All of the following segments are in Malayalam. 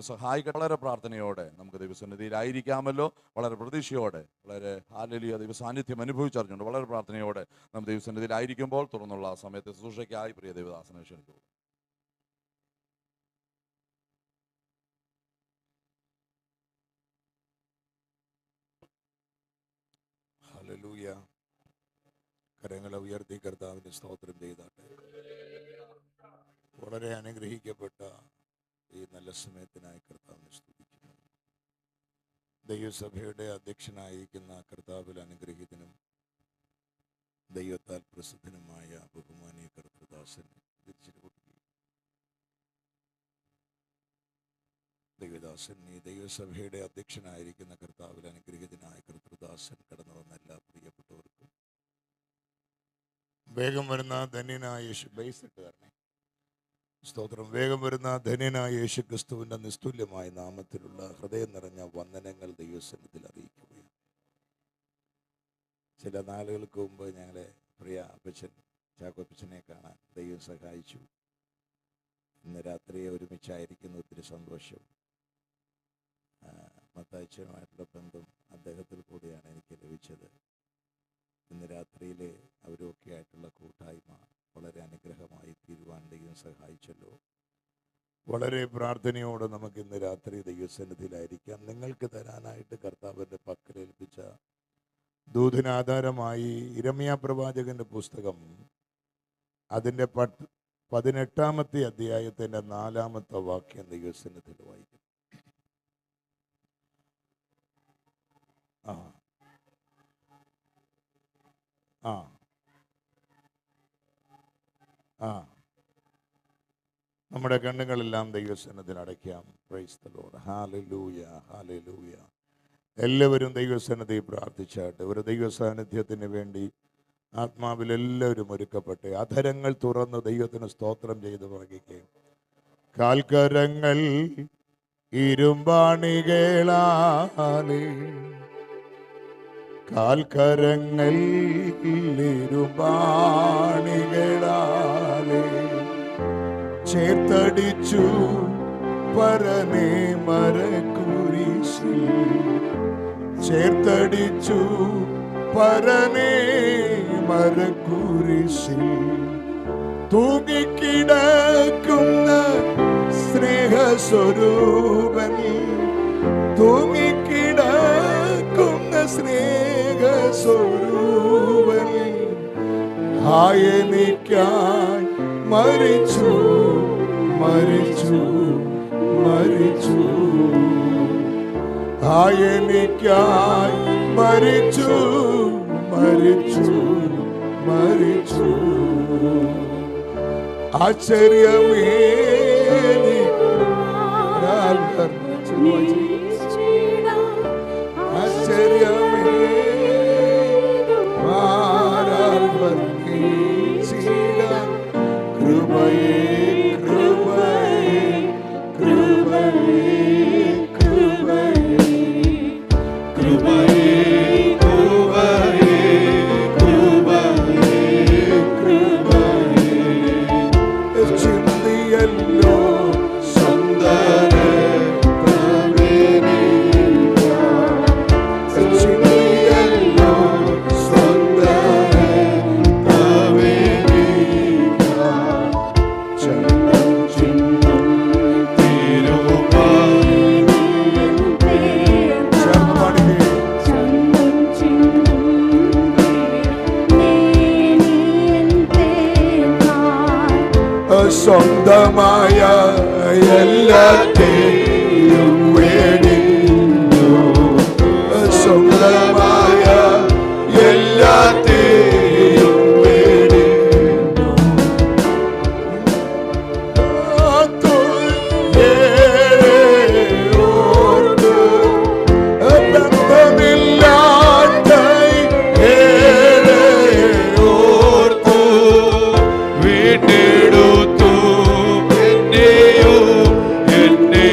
സഹായിക്കട്ടെ. വളരെ പ്രാർത്ഥനയോടെ നമുക്ക് ദൈവസന്നിധിയിലായിരിക്കാമല്ലോ. വളരെ പ്രതീക്ഷയോടെ, വളരെ ഹല്ലേലൂയ ദൈവ സാന്നിധ്യം അനുഭവിച്ചറിഞ്ഞുകൊണ്ട് വളരെ പ്രാർത്ഥനയോടെ നാം ദൈവസന്നിധിയിലായിരിക്കുമ്പോൾ തുറന്നുള്ള സമയത്തെ ശുശ്രൂഷയ്ക്കായി പ്രിയ ദൈവദാസനെ ക്ഷണിച്ചു. ഹല്ലേലൂയ. കരങ്ങളെ ഉയർത്തി കർത്താവിന് സ്തോത്രം ചെയ്താട്ടെ. വളരെ അനുഗ്രഹിക്കപ്പെട്ട ഈ നല്ല സമയത്തിനായി കർത്താവിനെ സ്തുതിക്കുന്നു. ദൈവസഭയുടെ അധ്യക്ഷനായിരിക്കുന്ന കർത്താവിൽ അനുഗ്രഹീതനും ദൈവത്താൽ പ്രസിദ്ധനുമായ ബഹുമാനീയ കർത്തൃദാസൻ ദൈവദാസൻ ഈ ദൈവസഭയുടെ അധ്യക്ഷനായിരിക്കുന്ന കർത്താവിൽ അനുഗ്രഹീതനായ കർത്തൃദാസൻ കടന്നു വന്ന എല്ലാ പ്രിയപ്പെട്ടവർക്കും വേഗം വരുന്ന ധന്യനായ യേശു ബൈസിട്ട് തരണേ സ്തോത്രം. വേഗം വരുന്ന ധന്യനായ യേശു ക്രിസ്തുവിൻ്റെ നിസ്തുല്യമായ നാമത്തിലുള്ള ഹൃദയം നിറഞ്ഞ വന്ദനങ്ങൾ ദൈവസന്നിധിയിൽ അറിയിക്കുകയാണ്. ചില നാളുകൾക്ക് മുമ്പ് ഞങ്ങളെ പ്രിയ അപ്പച്ചൻ ചാക്കോപ്പച്ചനെ കാണാൻ ദൈവം സഹായിച്ചു. ഇന്ന് രാത്രി ഒരുമിച്ചായിരിക്കുന്ന ഒത്തിരി സന്തോഷം. മത്തായിച്ചനുമായിട്ടുള്ള ബന്ധം അദ്ദേഹത്തിൽ കൂടിയാണ് എനിക്ക് ലഭിച്ചത്. ഇന്ന് രാത്രിയിൽ അവരൊക്കെ ആയിട്ടുള്ള കൂട്ടായ്മ വളരെ അനുഗ്രഹമായി തീരുവാൻ ദൈവം സഹായിച്ചല്ലോ. വളരെ പ്രാർത്ഥനയോടെ നമുക്ക് ഇന്ന് രാത്രി ദൈവസന്നിധിയിലായിരിക്കാം. നിങ്ങൾക്ക് തരാനായിട്ട് കർത്താവിൻ്റെ പക്കലേൽപ്പിച്ച ദൂതനാധാരമായി ഇരമ്യാ പ്രവാചകന്റെ പുസ്തകം അതിൻ്റെ 18-ാമത്തെ അധ്യായത്തിൻ്റെ 4-ാമത്തെ വാക്യം ദൈവസന്നിധിയിൽ വായിക്കും. നമ്മുടെ കണ്ണുകളെല്ലാം ദൈവസന്നിധിയിൽ അടയ്ക്കാം. Praise the Lord. Hallelujah, hallelujah. എല്ലാവരും ദൈവസന്നിധിയിൽ പ്രാർത്ഥിച്ചാട്ടെ. ഒരു ദൈവസാന്നിധ്യത്തിന് വേണ്ടി ആത്മാവിൽ എല്ലാവരും ഒരുക്കപ്പെട്ടെ അധരങ്ങൾ തുറന്ന് ദൈവത്തിന് സ്തോത്രം ചെയ്ത് പറയുകയും കാൽക്കരങ്ങൾ ഇരുമ്പാണികളാലേ കാൽക്കരങ്ങൾ ഇരുമ്പാണികളാലേ ചേർത്തടിച്ചു പരനേ മരക്കുരിശിൽ ചേർത്തടിച്ചു പരനേ മരക്കുരിശിൽ തൂങ്ങിക്കിടക്കുന്ന സ്നേഹസ്വരൂപൻ തൂങ്ങിക്കിടക്കുന്ന സ്നേഹസ്വരൂപൻ ആയെനിക്കായി മരിച്ചു മരിച്ചു മരിച്ചു ആയെനിക്കായി മരിച്ചു മരിച്ചു മരിച്ചു ആശ്ചര്യമേ ആശ്ചര്യമേ കൃപയേ കൃപയേ കൃപയേ കൃപയേ കൃപയേ സ്വന്തമായ എല്ലാത്തെയും വേടിഞ്ഞു സ്വന്തമായ എല്ലാത്തെയും വേടിഞ്ഞു ഓർത്ത് ബന്ധമില്ലാത്ത ഓർത്ത് വീണ്ടെടുത്തു എന്നെയും എന്നെ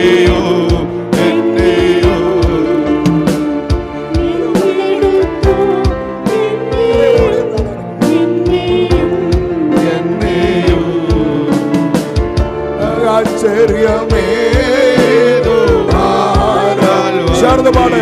ചേർന്ന് പാട്.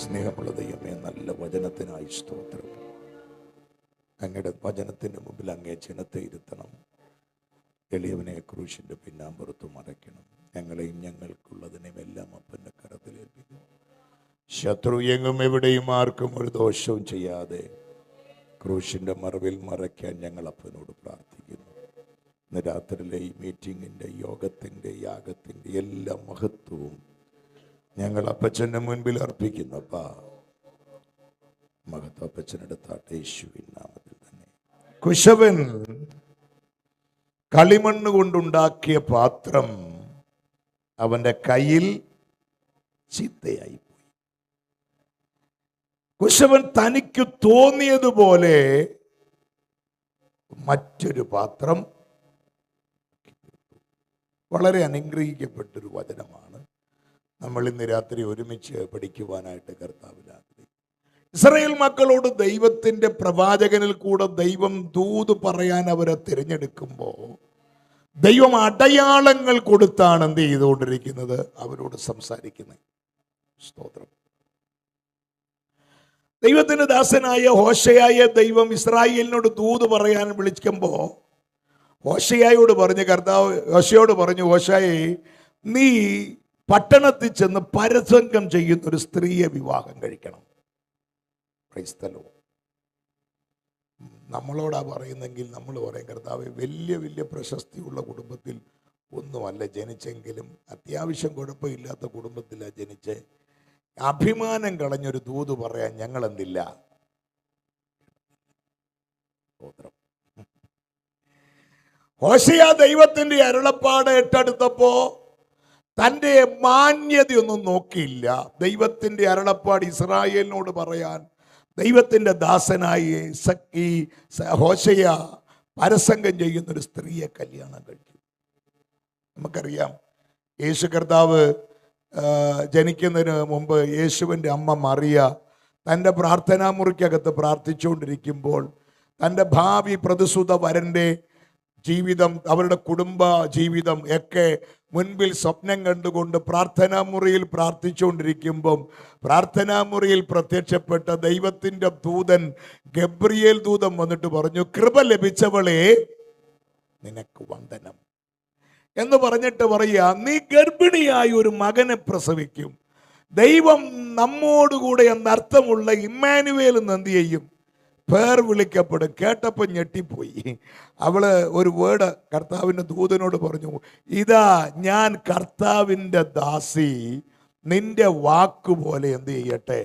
സ്നേഹമുള്ള ദൈവമേ, നല്ല വചനത്തിനായി സ്തോത്രം. അങ്ങയുടെ വചനത്തിന് മുമ്പിൽ അങ്ങേ ജനത്തെ ഇരുത്തണം. എളിയവനെ ക്രൂശിന്റെ പിന്നാമ്പുറത്ത് മറയ്ക്കണം. ഞങ്ങളെയും ഞങ്ങൾക്കുള്ളതിനെയും എല്ലാം അപ്പൻ്റെ കരത്തിലേൽപ്പിക്കും. ശത്രു എങ്ങും എവിടെയും ആർക്കും ഒരു ദോഷവും ചെയ്യാതെ ക്രൂശിന്റെ മറവിൽ മറയ്ക്കാൻ ഞങ്ങൾ അപ്പനോട് പ്രാർത്ഥിക്കുന്നു. ഇന്ന് രാത്രിയിലെ ഈ മീറ്റിങ്ങിൻ്റെ, യോഗത്തിൻ്റെ, യാഗത്തിൻ്റെ എല്ലാ മഹത്വവും ഞങ്ങൾ അപ്പച്ചൻ്റെ മുൻപിൽ അർപ്പിക്കുന്നു. അപ്പാ, മഹത്വ അപ്പച്ചനെടുത്താട്ടെ യേശുവിൻ നാമത്തിൽ തന്നെ. കുശവൻ കളിമണ്ണ് കൊണ്ടുണ്ടാക്കിയ പാത്രം അവന്റെ കയ്യിൽ ചീത്തയായി പോയി. കുശവൻ തനിക്ക് തോന്നിയതുപോലെ മറ്റൊരു പാത്രം. വളരെ അനുഗ്രഹിക്കപ്പെട്ടൊരു വചനമാണ് നമ്മൾ ഇന്ന് രാത്രി ഒരുമിച്ച് പഠിക്കുവാനായിട്ട് കർത്താവിൽ ആഗ്രഹിക്കുന്നു. ഇസ്രായേൽ മക്കളോട് ദൈവത്തിൻ്റെ പ്രവാചകനിൽ കൂടെ ദൈവം ദൂത് പറയാൻ അവരെ തിരഞ്ഞെടുക്കുമ്പോൾ ദൈവം അടയാളങ്ങൾ കൊടുത്താണ് എന്ത് ചെയ്തുകൊണ്ടിരിക്കുന്നത്, അവരോട് സംസാരിക്കുന്നത്. സ്തോത്രം. ദൈവത്തിന്റെ ദാസനായ ഹോശയായ ദൈവം ഇസ്രായേലിനോട് ദൂത് പറയാൻ വിളിക്കുമ്പോൾ ഹോശയായോട് പറഞ്ഞു, കർത്താവ് ഹോശയോട് പറഞ്ഞു, ഹോശായേ, നീ പട്ടണത്തിൽ ചെന്ന് പരസംഗം ചെയ്യുന്ന ഒരു സ്ത്രീയെ വിവാഹം കഴിക്കണം. നമ്മളോടാ പറയുന്നെങ്കിൽ നമ്മൾ പറയും, കർത്താവ് വലിയ വലിയ പ്രശസ്തിയുള്ള കുടുംബത്തിൽ ഒന്നുമല്ല ജനിച്ചെങ്കിലും അത്യാവശ്യം കുഴപ്പമില്ലാത്ത കുടുംബത്തിലാണ് ജനിച്ച്, അഭിമാനം കളഞ്ഞൊരു ദൂത് പറയാൻ ഞങ്ങൾ എന്തില്ല. ഹോശയ ദൈവത്തിന്റെ അരുളപ്പാട് ഏറ്റെടുത്തപ്പോ തൻ്റെ മാന്യതയൊന്നും നോക്കിയില്ല. ദൈവത്തിന്റെ അരുളപ്പാട് ഇസ്രായേലിനോട് പറയാൻ ദൈവത്തിന്റെ ദാസനായി ഈ ഹോശയ പരസംഗം ചെയ്യുന്നൊരു സ്ത്രീയെ കല്യാണം കഴിക്കും. നമുക്കറിയാം, യേശു കർത്താവ് ജനിക്കുന്നതിന് മുമ്പ് യേശുവിൻ്റെ അമ്മ മറിയ തൻ്റെ പ്രാർത്ഥനാ മുറിക്കകത്ത് പ്രാർത്ഥിച്ചുകൊണ്ടിരിക്കുമ്പോൾ തൻ്റെ ഭാവി പ്രതിസുത വരൻ്റെ ജീവിതം, അവരുടെ കുടുംബ ജീവിതം ഒക്കെ മുൻപിൽ സ്വപ്നം കണ്ടുകൊണ്ട് പ്രാർത്ഥനാ മുറിയിൽ പ്രാർത്ഥിച്ചുകൊണ്ടിരിക്കുമ്പം പ്രാർത്ഥനാ മുറിയിൽ പ്രത്യക്ഷപ്പെട്ട ദൈവത്തിൻ്റെ ദൂതൻ ഗബ്രിയേൽ ദൂതൻ വന്നിട്ട് പറഞ്ഞു, കൃപ ലഭിച്ചവളെ നിനക്ക് വന്ദനം എന്ന് പറഞ്ഞിട്ട് പറയുക, നീ ഗർഭിണിയായി ഒരു മകനെ പ്രസവിക്കും, ദൈവം നമ്മോടുകൂടെ എന്നർത്ഥമുള്ള ഇമ്മാനുവേൽ എന്ന് എന്ത് ചെയ്യും, പേർ വിളിക്കപ്പെടും. കേട്ടപ്പോൾ ഞെട്ടിപ്പോയി. അവള് ഒരു വേർഡ് കർത്താവിൻ്റെ ദൂതനോട് പറഞ്ഞു, ഇതാ ഞാൻ കർത്താവിൻ്റെ ദാസി, നിന്റെ വാക്കുപോലെ എന്ത് ചെയ്യട്ടെ.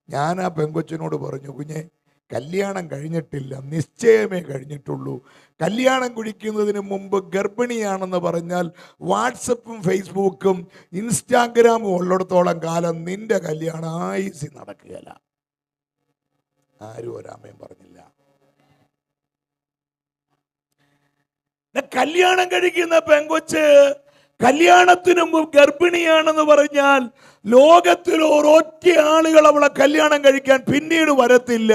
ഞാൻ ആ പെങ്കൊച്ചിനോട് പറഞ്ഞു, കുഞ്ഞെ, കല്യാണം കഴിഞ്ഞിട്ടില്ല, നിശ്ചയമേ കഴിഞ്ഞിട്ടുള്ളൂ. കല്യാണം കുഴിക്കുന്നതിന് മുമ്പ് ഗർഭിണിയാണെന്ന് പറഞ്ഞാൽ വാട്സപ്പും ഫേസ്ബുക്കും ഇൻസ്റ്റാഗ്രാമും ഉള്ളിടത്തോളം കാലം നിന്റെ കല്യാണം ആയിസി നടക്കുകയില്ല. ആരും ഒരാമയും പറഞ്ഞില്ല. കല്യാണം കഴിക്കുന്ന പെങ്കൊച്ച് കല്യാണത്തിന് മുമ്പ് ഗർഭിണിയാണെന്ന് പറഞ്ഞാൽ ലോകത്തിൽ ഒരൊറ്റ ആളുകൾ അവളെ കല്യാണം കഴിക്കാൻ പിന്നീട് വരത്തില്ല.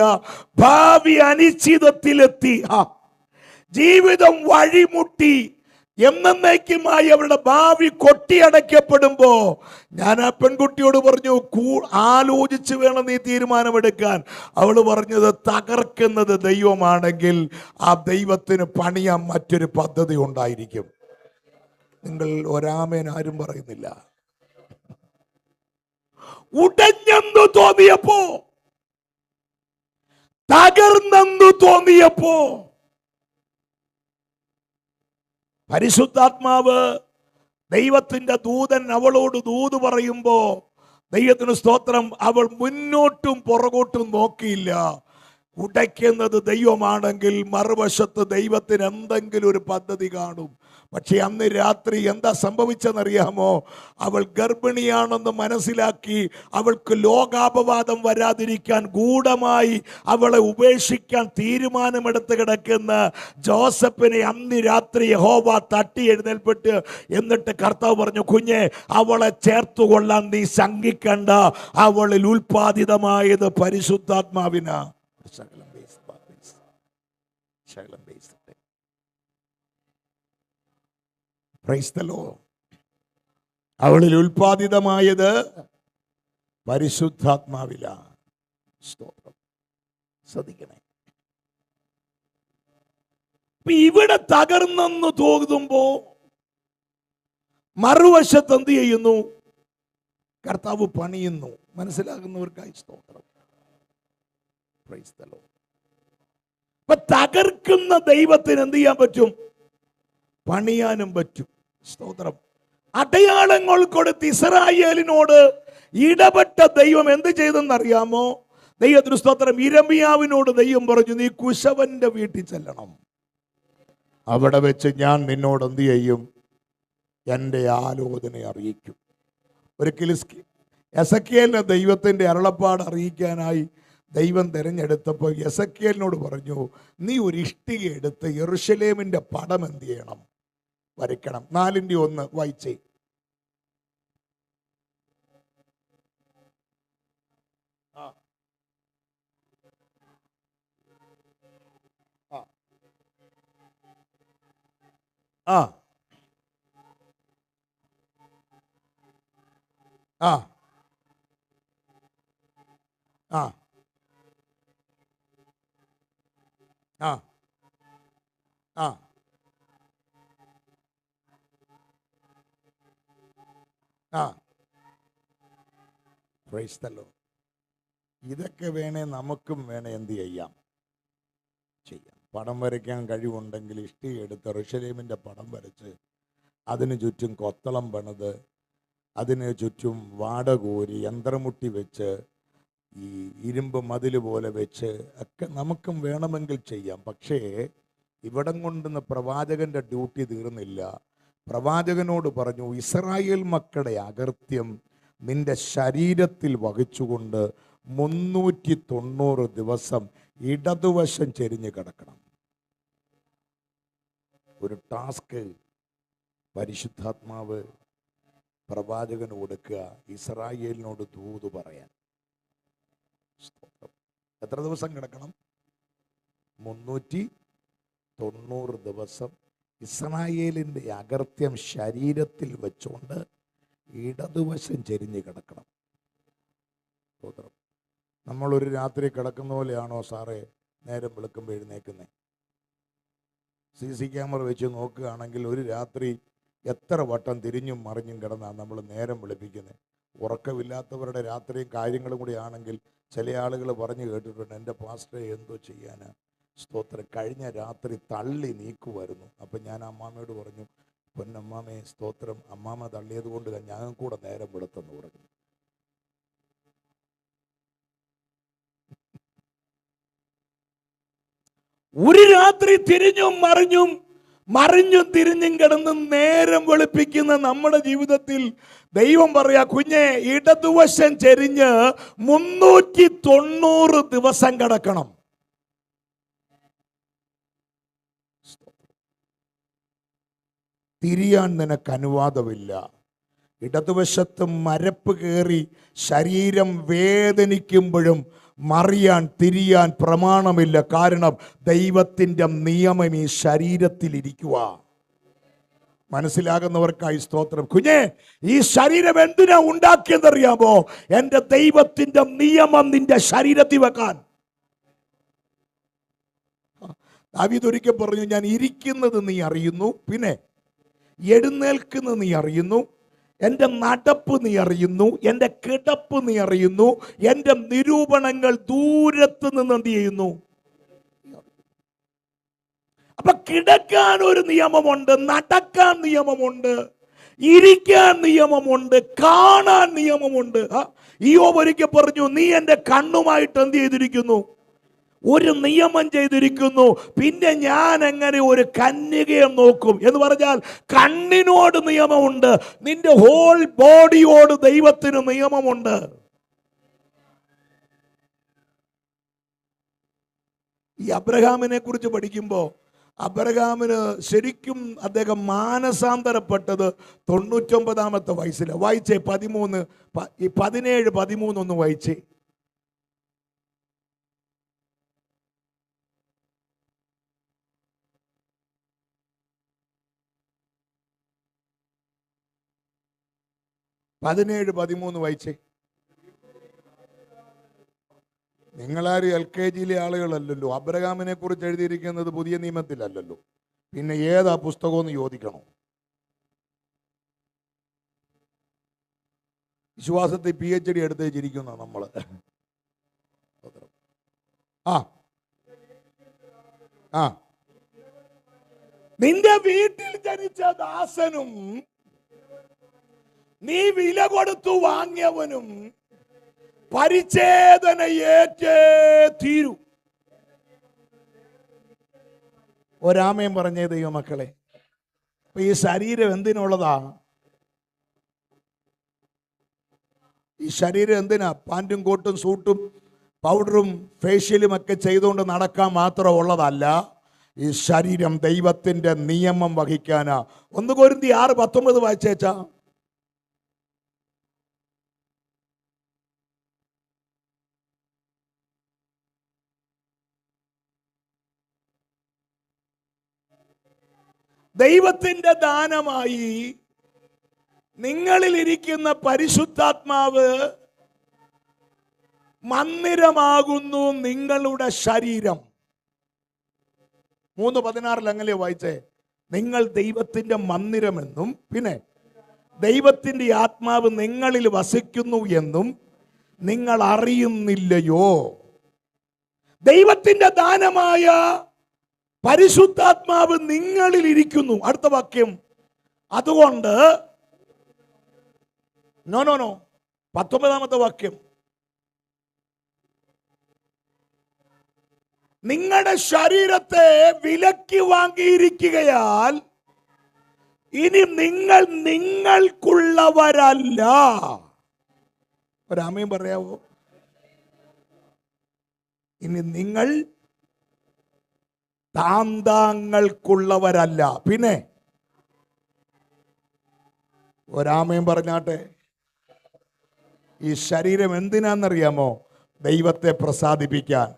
ഭാവി അനിശ്ചിതത്തിലെത്തി, ജീവിതം വഴിമുട്ടി, എന്നേക്കുമായി അവരുടെ ഭാവി കൊട്ടിയടയ്ക്കപ്പെടുമ്പോ ഞാൻ ആ പെൺകുട്ടിയോട് പറഞ്ഞു, ആലോചിച്ച് വേണം നീ തീരുമാനമെടുക്കാൻ. അവള് പറഞ്ഞത്, തകർക്കുന്നത് ദൈവമാണെങ്കിൽ ആ ദൈവത്തിന് പണിയാൻ മറ്റൊരു പദ്ധതി ഉണ്ടായിരിക്കും. നിങ്ങൾ ഒരാമേൻ ആരും പറയുന്നില്ല. ഉടഞ്ഞെന്നു തോന്നിയപ്പോ, തകർന്നെന്നു തോന്നിയപ്പോ പരിശുദ്ധാത്മാവ് ദൈവത്തിന്റെ ദൂതൻ അവളോട് ദൂത് പറയുമ്പോ ദൈവത്തിന് സ്തോത്രം, അവൾ മുന്നോട്ടും പുറകോട്ടും നോക്കിയില്ല. ഉടയ്ക്കുന്നത് ദൈവമാണെങ്കിൽ മറുവശത്ത് ദൈവത്തിന് എന്തെങ്കിലും ഒരു പദ്ധതി കാണും. പക്ഷെ അന്ന് രാത്രി എന്താ സംഭവിച്ചെന്നറിയാമോ? അവൾ ഗർഭിണിയാണെന്ന് മനസ്സിലാക്കി അവൾക്ക് ലോകാപവാദം വരാതിരിക്കാൻ ഗൂഢമായി അവളെ ഉപേക്ഷിക്കാൻ തീരുമാനമെടുത്ത് കിടക്കുന്ന ജോസഫിനെ അന്ന് രാത്രി യഹോവ തട്ടി എഴുന്നേൽപ്പിട്ട് എന്നിട്ട് കർത്താവ് പറഞ്ഞു, കുഞ്ഞെ, അവളെ ചേർത്തുകൊള്ളാൻ നീ ശങ്കിക്കണ്ട, അവളിൽ ഉൽപ്പാദിതമായത് പരിശുദ്ധാത്മാവിനാ. അവളിൽ ഉൽപ്പാദിതമായത് പരിശുദ്ധാത്മാവിലാ. സ്തോത്രം. ശ്രദ്ധിക്കണേ. ഇവിടെ തകർന്നെന്ന് തോന്നുമ്പോ മറുവശത്ത് എന്ത് ചെയ്യുന്നു? കർത്താവ് പണിയുന്നു. മനസ്സിലാകുന്നവർക്കായി സ്തോത്രം. അപ്പൊ തകർക്കുന്ന ദൈവത്തിന് എന്ത് ചെയ്യാൻ പറ്റും? പണിയാനും പറ്റും. സ്തോത്രം. അടയാളങ്ങൾ കൊടുത്ത് ഇസ്രായേലിനോട് ഇടപെട്ട ദൈവം എന്ത് ചെയ്തെന്നറിയാമോ? ദൈവത്തിന് സ്തോത്രം. യിരെമ്യാവിനോട് ദൈവം പറഞ്ഞു, നീ കുശവന്റെ വീട്ടിൽ ചെല്ലണം, അവിടെ വെച്ച് ഞാൻ നിന്നോട് എന്ത് ചെയ്യും? എൻ്റെ ആലോചന അറിയിക്കും. ഒരിക്കലും എസെക്കിയേലിനെ ദൈവത്തിൻ്റെ അരുളപ്പാട് അറിയിക്കാനായി ദൈവം തിരഞ്ഞെടുത്തപ്പോൾ എസെക്കിയേലിനോട് പറഞ്ഞു, നീ ഒരു ഇഷ്ടിക എടുത്ത് യെരൂശലേമിന്റെ പടം എന്ത് ചെയ്യണം? വരയ്ക്കണം. 4:1 വായിച്ചേ. ആ ആ ആ ആ ആ ആ പ്രൈസ് ദി ലോർഡ്. ഇതൊക്കെ വേണേ നമുക്കും വേണേ എന്ത് ചെയ്യാം? പടം വരയ്ക്കാൻ കഴിവുണ്ടെങ്കിൽ ഇഷ്ടിക എടുത്ത് യെരൂശലേമിൻ്റെ പടം വരച്ച് അതിന് ചുറ്റും കൊത്തളം പണിത് അതിന് ചുറ്റും വാടകോരി യന്ത്രമുട്ടി വെച്ച് ഈ ഇരുമ്പ് മതിൽ പോലെ വെച്ച് ഒക്കെ നമുക്കും വേണമെങ്കിൽ ചെയ്യാം. പക്ഷേ ഇവിടം കൊണ്ടുവന്ന് പ്രവാചകന്റെ ഡ്യൂട്ടി തീർന്നില്ല. പ്രവാചകനോട് പറഞ്ഞു, ഇസ്രായേൽ മക്കളുടെ അകൃത്യം നിന്റെ ശരീരത്തിൽ വഹിച്ചുകൊണ്ട് 390 ദിവസം ഇടതുവശം ചെരിഞ്ഞ് കിടക്കണം. ഒരു ടാസ്ക് പരിശുദ്ധാത്മാവ് പ്രവാചകന് കൊടുക്കുക, ഇസ്രായേലിനോട് ദൂത് പറയാൻ. എത്ര ദിവസം കിടക്കണം? 390 ദിവസം ഇസ്രായേലിൻ്റെ അകൃത്യം ശരീരത്തിൽ വെച്ചുകൊണ്ട് ഇടതുവശം ചെരിഞ്ഞ് കിടക്കണം. സ്തോത്രം. നമ്മളൊരു രാത്രി കിടക്കുന്ന പോലെയാണോ സാറേ നേരം വെളുക്കുമ്പോൾ എഴുന്നേക്കുന്നത്? CC ക്യാമറ വെച്ച് നോക്കുകയാണെങ്കിൽ ഒരു രാത്രി എത്ര വട്ടം തിരിഞ്ഞും മറിഞ്ഞും കിടന്നാണ് നമ്മൾ നേരം വെളുപ്പിക്കുന്നത്. ഉറക്കമില്ലാത്തവരുടെ രാത്രിയും കാര്യങ്ങളും കൂടി ആണെങ്കിൽ ചില ആളുകൾ പറഞ്ഞു കേട്ടിട്ടുണ്ട്, എൻ്റെ പാസ്റ്ററെ എന്തോ ചെയ്യാനാ, സ്തോത്രം, കഴിഞ്ഞ രാത്രി തള്ളി നീക്കുമായിരുന്നു. അപ്പം ഞാൻ അമ്മാമ്മയോട് പറഞ്ഞു, പൊന്നമ്മാമേ സ്തോത്രം, അമ്മാമ്മ തള്ളിയത് കൊണ്ട് ഞങ്ങൾ കൂടെ നേരം വെളുത്തെന്ന് പറഞ്ഞു. ഒരു രാത്രി തിരിഞ്ഞും മറിഞ്ഞും തിരിഞ്ഞും കിടന്ന് നേരം വെളുപ്പിക്കുന്ന നമ്മുടെ ജീവിതത്തിൽ ദൈവം പറയാ, കുഞ്ഞെ, ഇടതുവശം ചെരിഞ്ഞ് 390 ദിവസം കിടക്കണം. തിരിയാൻ നിനക്ക് അനുവാദമില്ല. ഇടതുവശത്ത് മരപ്പ് കയറി ശരീരം വേദനിക്കുമ്പോഴും തിരിയാൻ പ്രമാണമില്ല. കാരണം ദൈവത്തിൻ്റെ നിയമം ഈ ശരീരത്തിലിരിക്കുക. മനസ്സിലാകുന്നവർക്കായി സ്തോത്രം. കുഞ്ഞെ, ഈ ശരീരം എന്തിനാ ഉണ്ടാക്കിയതറിയാമോ? എൻ്റെ ദൈവത്തിൻ്റെ നിയമം നിന്റെ ശരീരത്തിൽ വെക്കാൻ. ദാവീദ് ഒരിക്കൽ പറഞ്ഞു, ഞാൻ ഇരിക്കുന്നത് നീ അറിയുന്നു, പിന്നെ എഴുന്നേൽക്കുന്നത് നീ അറിയുന്നു, എൻ്റെ നടപ്പ് നീ അറിയുന്നു, എൻ്റെ കിടപ്പ് നീ അറിയുന്നു, എൻ്റെ നിരൂപണങ്ങൾ ദൂരത്ത് നിന്ന് എന്ത് ചെയ്യുന്നു? അപ്പൊ കിടക്കാൻ ഒരു നിയമമുണ്ട്, നടക്കാൻ നിയമമുണ്ട്, ഇരിക്കാൻ നിയമമുണ്ട്, കാണാൻ നിയമമുണ്ട്. ഇയ്യോബ് ഒരിക്കൽ പറഞ്ഞു, നീ എൻ്റെ കണ്ണുമായിട്ട് എന്ത് ചെയ്തിരിക്കുന്നു? ഒരു നിയമം ചെയ്തിരിക്കുന്നു, പിന്നെ ഞാൻ എങ്ങനെ ഒരു കന്യകയെ നോക്കും എന്ന് പറഞ്ഞാൽ കണ്ണിനോട് നിയമമുണ്ട്, നിന്റെ ഹോൾ ബോഡിയോട് ദൈവത്തിന് നിയമമുണ്ട്. ഈ അബ്രഹാമിനെ കുറിച്ച് പഠിക്കുമ്പോൾ അബ്രഹാമിന് ശരിക്കും അദ്ദേഹം മാനസാന്തരപ്പെട്ടത് 99-ാമത്തെ വയസ്സിലാണ്. വായിച്ചേ 17, 13 ഒന്ന് വായിച്ചേ. വായിച്ചേ. നിങ്ങളാരും LKG ആളുകളല്ലല്ലോ. അബ്രഹാമിനെ കുറിച്ച് എഴുതിയിരിക്കുന്നത് പുതിയ നിയമത്തിലല്ലല്ലോ, പിന്നെ ഏതാ പുസ്തകമെന്ന് ചോദിക്കണോ? വിശ്വാസത്തിൽ PhD എടുത്ത് വെച്ചിരിക്കുന്ന നമ്മൾ. ആ ആ നിന്റെ വീട്ടിൽ ജനിച്ച ദാസനും നീ വില കൊടുത്തു വാങ്ങിയവനും പരിച്ഛേദന ഏറ്റേ തീരൂ. ഒരാമയും പറഞ്ഞേ ദൈവമക്കളെ. അപ്പൊ ഈ ശരീരം എന്തിനുള്ളതാ? ഈ ശരീരം എന്തിനാ? പാൻറ്റും കോട്ടും സൂട്ടും പൗഡറും ഫേഷ്യലും ഒക്കെ ചെയ്തുകൊണ്ട് നടക്കാൻ മാത്രം ഉള്ളതല്ല. ഈ ശരീരം ദൈവത്തിന്റെ നിയമം വഹിക്കാനാ. 1 കൊരിന്ത്യർ 6:19 വായിച്ചേച്ചാ. ദൈവത്തിന്റെ ദാനമായി നിങ്ങളിൽ ഇരിക്കുന്ന പരിശുദ്ധാത്മാവ് മന്ദിരമാകുന്നു നിങ്ങളുടെ ശരീരം. 3:16 അങ്ങനെ വായിച്ചേ. നിങ്ങൾ ദൈവത്തിന്റെ മന്ദിരമെന്നും പിന്നെ ദൈവത്തിന്റെ ആത്മാവ് നിങ്ങളിൽ വസിക്കുന്നു എന്നും നിങ്ങൾ അറിയുന്നില്ലയോ? ദൈവത്തിന്റെ ദാനമായ പരിശുദ്ധാത്മാവ് നിങ്ങളിൽ ഇരിക്കുന്നു. അടുത്ത വാക്യം, അതുകൊണ്ട് 19-ാമത്തെ വാക്യം, നിങ്ങളുടെ ശരീരത്തെ വിലക്കി വാങ്ങിയിരിക്കുകയാൽ ഇനി നിങ്ങൾ നിങ്ങൾക്കുള്ളവരല്ല. ഒരാമയും പറയാവോ? ഇനി നിങ്ങൾ താന്താങ്ങൾക്കുള്ളവരല്ല. പിന്നെ ഒരാമയും പറഞ്ഞാട്ടെ. ഈ ശരീരം എന്തിനാന്നറിയാമോ? ദൈവത്തെ പ്രസാദിപ്പിക്കാൻ.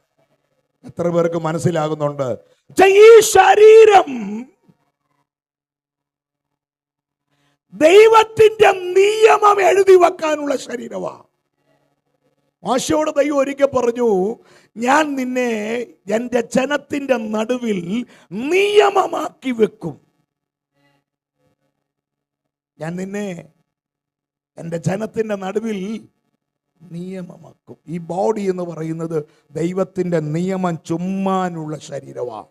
എത്ര പേർക്ക് മനസ്സിലാകുന്നുണ്ട്? ഈ ശരീരം ദൈവത്തിന്റെ നിയമം എഴുതി വെക്കാനുള്ള ശരീരമാണ്. മോശയോട് ദൈവം ഒരിക്കൽ പറഞ്ഞു, ഞാൻ നിന്നെ എൻ്റെ ജനത്തിന്റെ നടുവിൽ നിയമമാക്കി വെക്കും. ഞാൻ നിന്നെ എൻ്റെ ജനത്തിന്റെ നടുവിൽ നിയമമാക്കും. ഈ ബോഡി എന്ന് പറയുന്നത് ദൈവത്തിന്റെ നിയമം ചുമ്മാനുള്ള ശരീരമാണ്.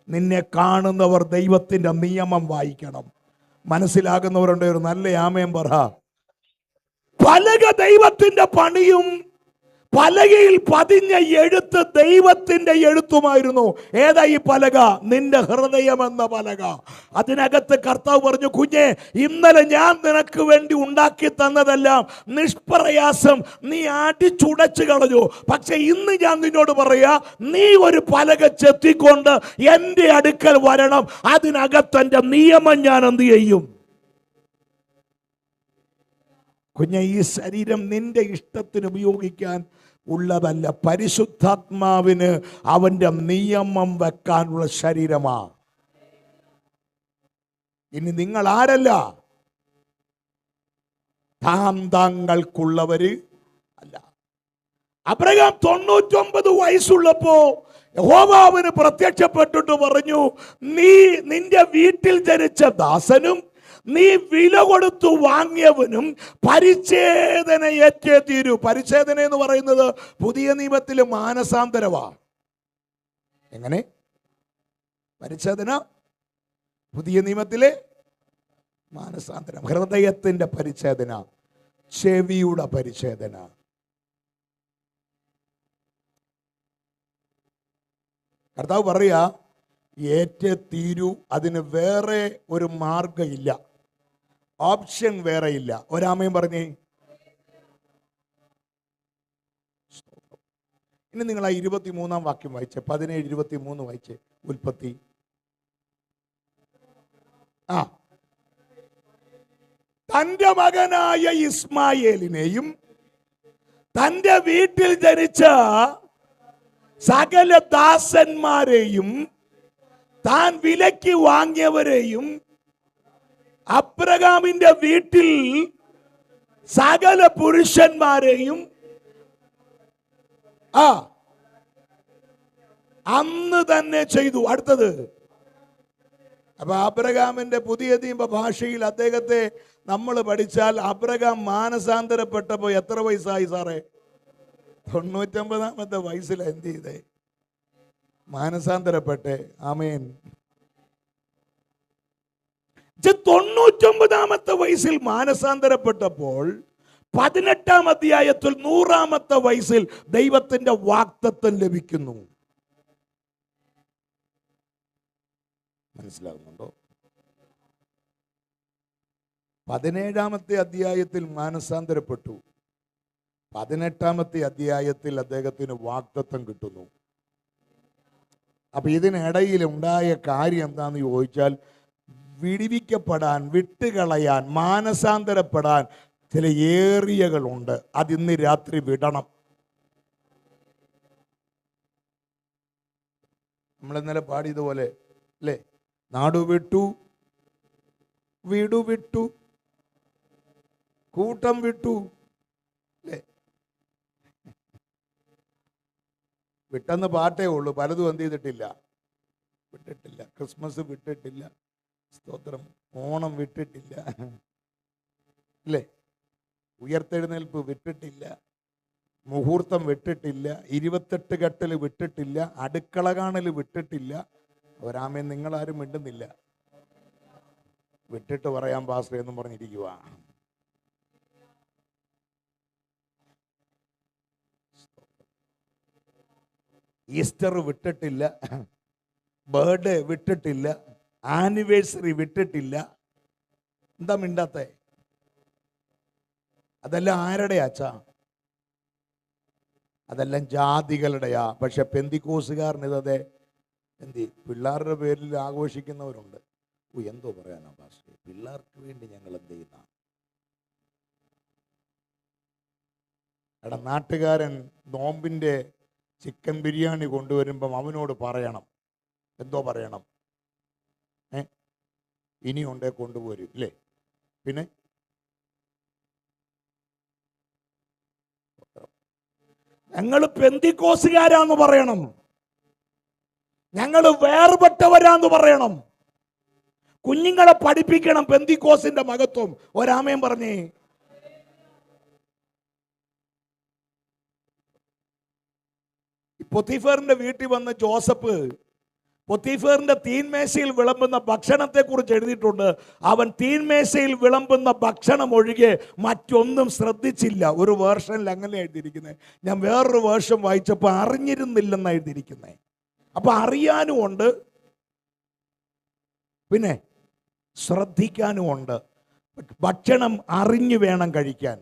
നിന്നെ കാണുന്നവർ ദൈവത്തിന്റെ നിയമം വായിക്കണം. മനസ്സിലാകുന്നവരുണ്ട്? ഒരു നല്ല ആമേൻ പറ. പലക ദൈവത്തിന്റെ പണിയും പലകയിൽ പതിഞ്ഞ എഴുത്ത് ദൈവത്തിന്റെ എഴുത്തുമായിരുന്നു. ഏതാ ഈ പലക? നിന്റെ ഹൃദയം എന്ന പലക. അതിനകത്ത് കർത്താവ് പറഞ്ഞു, കുഞ്ഞെ, ഇന്നലെ ഞാൻ നിനക്ക് വേണ്ടി ഉണ്ടാക്കി തന്നതെല്ലാം നിഷ്പ്രയാസം നീ അടിച്ചുടച്ചു കളഞ്ഞു. പക്ഷെ ഇന്ന് ഞാൻ നിന്നോട് പറയാ, നീ ഒരു പലക ചെത്തിക്കൊണ്ട് എൻ്റെ അടുക്കൽ വരണം. അതിനകത്ത് എൻ്റെ നിയമം ഞാൻ എന്ത് ചെയ്യും? കുഞ്ഞെ, ഈ ശരീരം നിന്റെ ഇഷ്ടത്തിന് ഉപയോഗിക്കാൻ ഉള്ളതല്ല. പരിശുദ്ധാത്മാവിന് അവന്റെ നിയമം വെക്കാനുള്ള ശരീരമാ. ഇനി നിങ്ങൾ ആരല്ല? താങ്കൾക്കുള്ളവര് അല്ല. അബ്രഹാം 99 വയസ്സുള്ളപ്പോ യഹോവ പ്രത്യക്ഷപ്പെട്ടിട്ട് പറഞ്ഞു, നീ നിന്റെ വീട്ടിൽ ജനിച്ച ദാസനും നീ വില കൊടുത്തു വാങ്ങിയവനും പരിച്ഛേദന ഏറ്റേ തീരൂ. പരിച്ഛേദന എന്ന് പറയുന്നത് പുതിയ നിയമത്തിലെ മാനസാന്തരവാ. എങ്ങനെ പരിച്ഛേദന? പുതിയ നിയമത്തിലെ മാനസാന്തരം. ഹൃദയത്തിന്റെ പരിച്ഛേദന, ചെവിയുടെ പരിച്ഛേദന. കർത്താവ് പറയാ ഏറ്റേ തീരൂ, അതിന് വേറെ ഒരു മാർഗമില്ല, ഓപ്ഷൻ വേറെ ഇല്ല. ഒരാമയും പറഞ്ഞേ. ഇനി നിങ്ങൾ ആ 23-ാം വാക്യം വായിച്ചേ, 17:23 വായിച്ചേ. ഉൽപ്പത്തി. ആ, തന്റെ മകനായ ഇസ്മായേലിനെയും തന്റെ വീട്ടിൽ ജനിച്ച സകല ദാസന്മാരെയും താൻ വിലയ്ക്ക് വാങ്ങിയവരെയും അബ്രഹാമിന്റെ വീട്ടിൽ സകല പുരുഷന്മാരെയും അന്ന് തന്നെ ചെയ്തു. അടുത്തത്, അപ്പൊ അബ്രഹാമിന്റെ പുതിയ നിയമ ഭാഷയിൽ അദ്ദേഹത്തെ നമ്മൾ പഠിച്ചാൽ, അബ്രഹാം മാനസാന്തരപ്പെട്ടപ്പോ എത്ര വയസ്സായി സാറേ? 99-ാമത്തെ വയസ്സിൽ എന്ത് ചെയ്തേ? മാനസാന്തരപ്പെട്ടെ. ആമേൻ. 99-ാമത്തെ വയസ്സിൽ മാനസാന്തരപ്പെട്ടപ്പോൾ 18-ാം അധ്യായത്തിൽ 100-ാമത്തെ വയസ്സിൽ ദൈവത്തിന്റെ വാഗ്ദത്തം ലഭിക്കുന്നു. മനസ്സിലാകുന്നുണ്ടോ? 17-ാമത്തെ അധ്യായത്തിൽ മാനസാന്തരപ്പെട്ടു, 18-ാമത്തെ അധ്യായത്തിൽ അദ്ദേഹത്തിന് വാഗ്ദത്തം കിട്ടുന്നു. അപ്പൊ ഇതിനിടയിൽ ഉണ്ടായ കാര്യം എന്താന്ന് ചോദിച്ചാൽ, വിടിവിക്കപ്പെടാൻ, വിട്ടുകളയാൻ, മാനസാന്തരപ്പെടാൻ ചില ഏറിയകളുണ്ട്. അതിന്ന് രാത്രി വിടണം. നമ്മൾ ഇന്നലെ പാടിയതുപോലെ അല്ലേ, നാടുവിട്ടു, വീടുവിട്ടു, കൂട്ടം വിട്ടു അല്ലേ. വിട്ടെന്ന് പാട്ടേ ഉള്ളൂ, പലതും എന്ത് ചെയ്തിട്ടില്ല, വിട്ടിട്ടില്ല. ക്രിസ്മസ് വിട്ടിട്ടില്ല, സ്തോത്രം, ഓണം വിട്ടിട്ടില്ല അല്ലേ, ഉയർത്തെഴുന്നേൽപ്പ് വിട്ടിട്ടില്ല, മുഹൂർത്തം വിട്ടിട്ടില്ല, 28 കെട്ടൽ വിട്ടിട്ടില്ല, അടുക്കള കാണൽ വിട്ടിട്ടില്ല. ഒരാമേ നിങ്ങളാരും മിണ്ടുന്നില്ല. വിട്ടിട്ട് പറയാം പാസ്റ്റർ എന്നും പറഞ്ഞിരിക്കുക. ഈസ്റ്റർ വിട്ടിട്ടില്ല, ബർത്ത്ഡേ വിട്ടിട്ടില്ല, ആനിവേഴ്സറി വിട്ടിട്ടില്ല. എന്താ മിണ്ടാത്തെ? അതെല്ലാം ആരുടെയാ അച്ഛാ? അതെല്ലാം ജാതികളുടെയാ. പക്ഷെ പെന്തിക്കോസുകാരനിതേ എന്ത് പിള്ളേരുടെ പേരിൽ ആഘോഷിക്കുന്നവരുണ്ട്. എന്തോ പറയാനാ പാസ്റ്റർ, പിള്ളേർക്ക് വേണ്ടി ഞങ്ങൾ എന്ത് ചെയ്യുന്ന? എടാ, നാട്ടുകാരൻ നോമ്പിന്റെ ചിക്കൻ ബിരിയാണി കൊണ്ടുവരുമ്പം അവനോട് പറയണം, എന്തോ പറയണം, ഇനിയുണ്ടേ കൊണ്ടുപോരും ഇല്ലേ? പിന്നെ ഞങ്ങൾ പെന്തിക്കോസുകാരാന്ന് പറയണം, ഞങ്ങൾ വേർപെട്ടവരാന്ന് പറയണം. കുഞ്ഞുങ്ങളെ പഠിപ്പിക്കണം പെന്തിക്കോസിന്റെ മഹത്വം. ഒരാമയും പറഞ്ഞേ. പൊത്തിഫറിന്റെ വീട്ടിൽ വന്ന് ജോസഫ് പൊത്തിഫറിന്റെ തീൻമേശയിൽ വിളമ്പുന്ന ഭക്ഷണത്തെ കുറിച്ച് എഴുതിയിട്ടുണ്ട്. അവൻ തീൻമേശയിൽ വിളമ്പുന്ന ഭക്ഷണം ഒഴികെ മറ്റൊന്നും ശ്രദ്ധിച്ചില്ല. ഒരു വേർഷനിൽ അങ്ങനെ എഴുതിയിരിക്കുന്നത്. ഞാൻ വേറൊരു വേർഷൻ വായിച്ചപ്പോൾ അറിഞ്ഞിരുന്നില്ലെന്ന് എഴുതിയിരിക്കുന്നത്. അപ്പൊ അറിയാനും ഉണ്ട്, പിന്നെ ശ്രദ്ധിക്കാനും ഉണ്ട്. ഭക്ഷണം അറിഞ്ഞു വേണം കഴിക്കാൻ,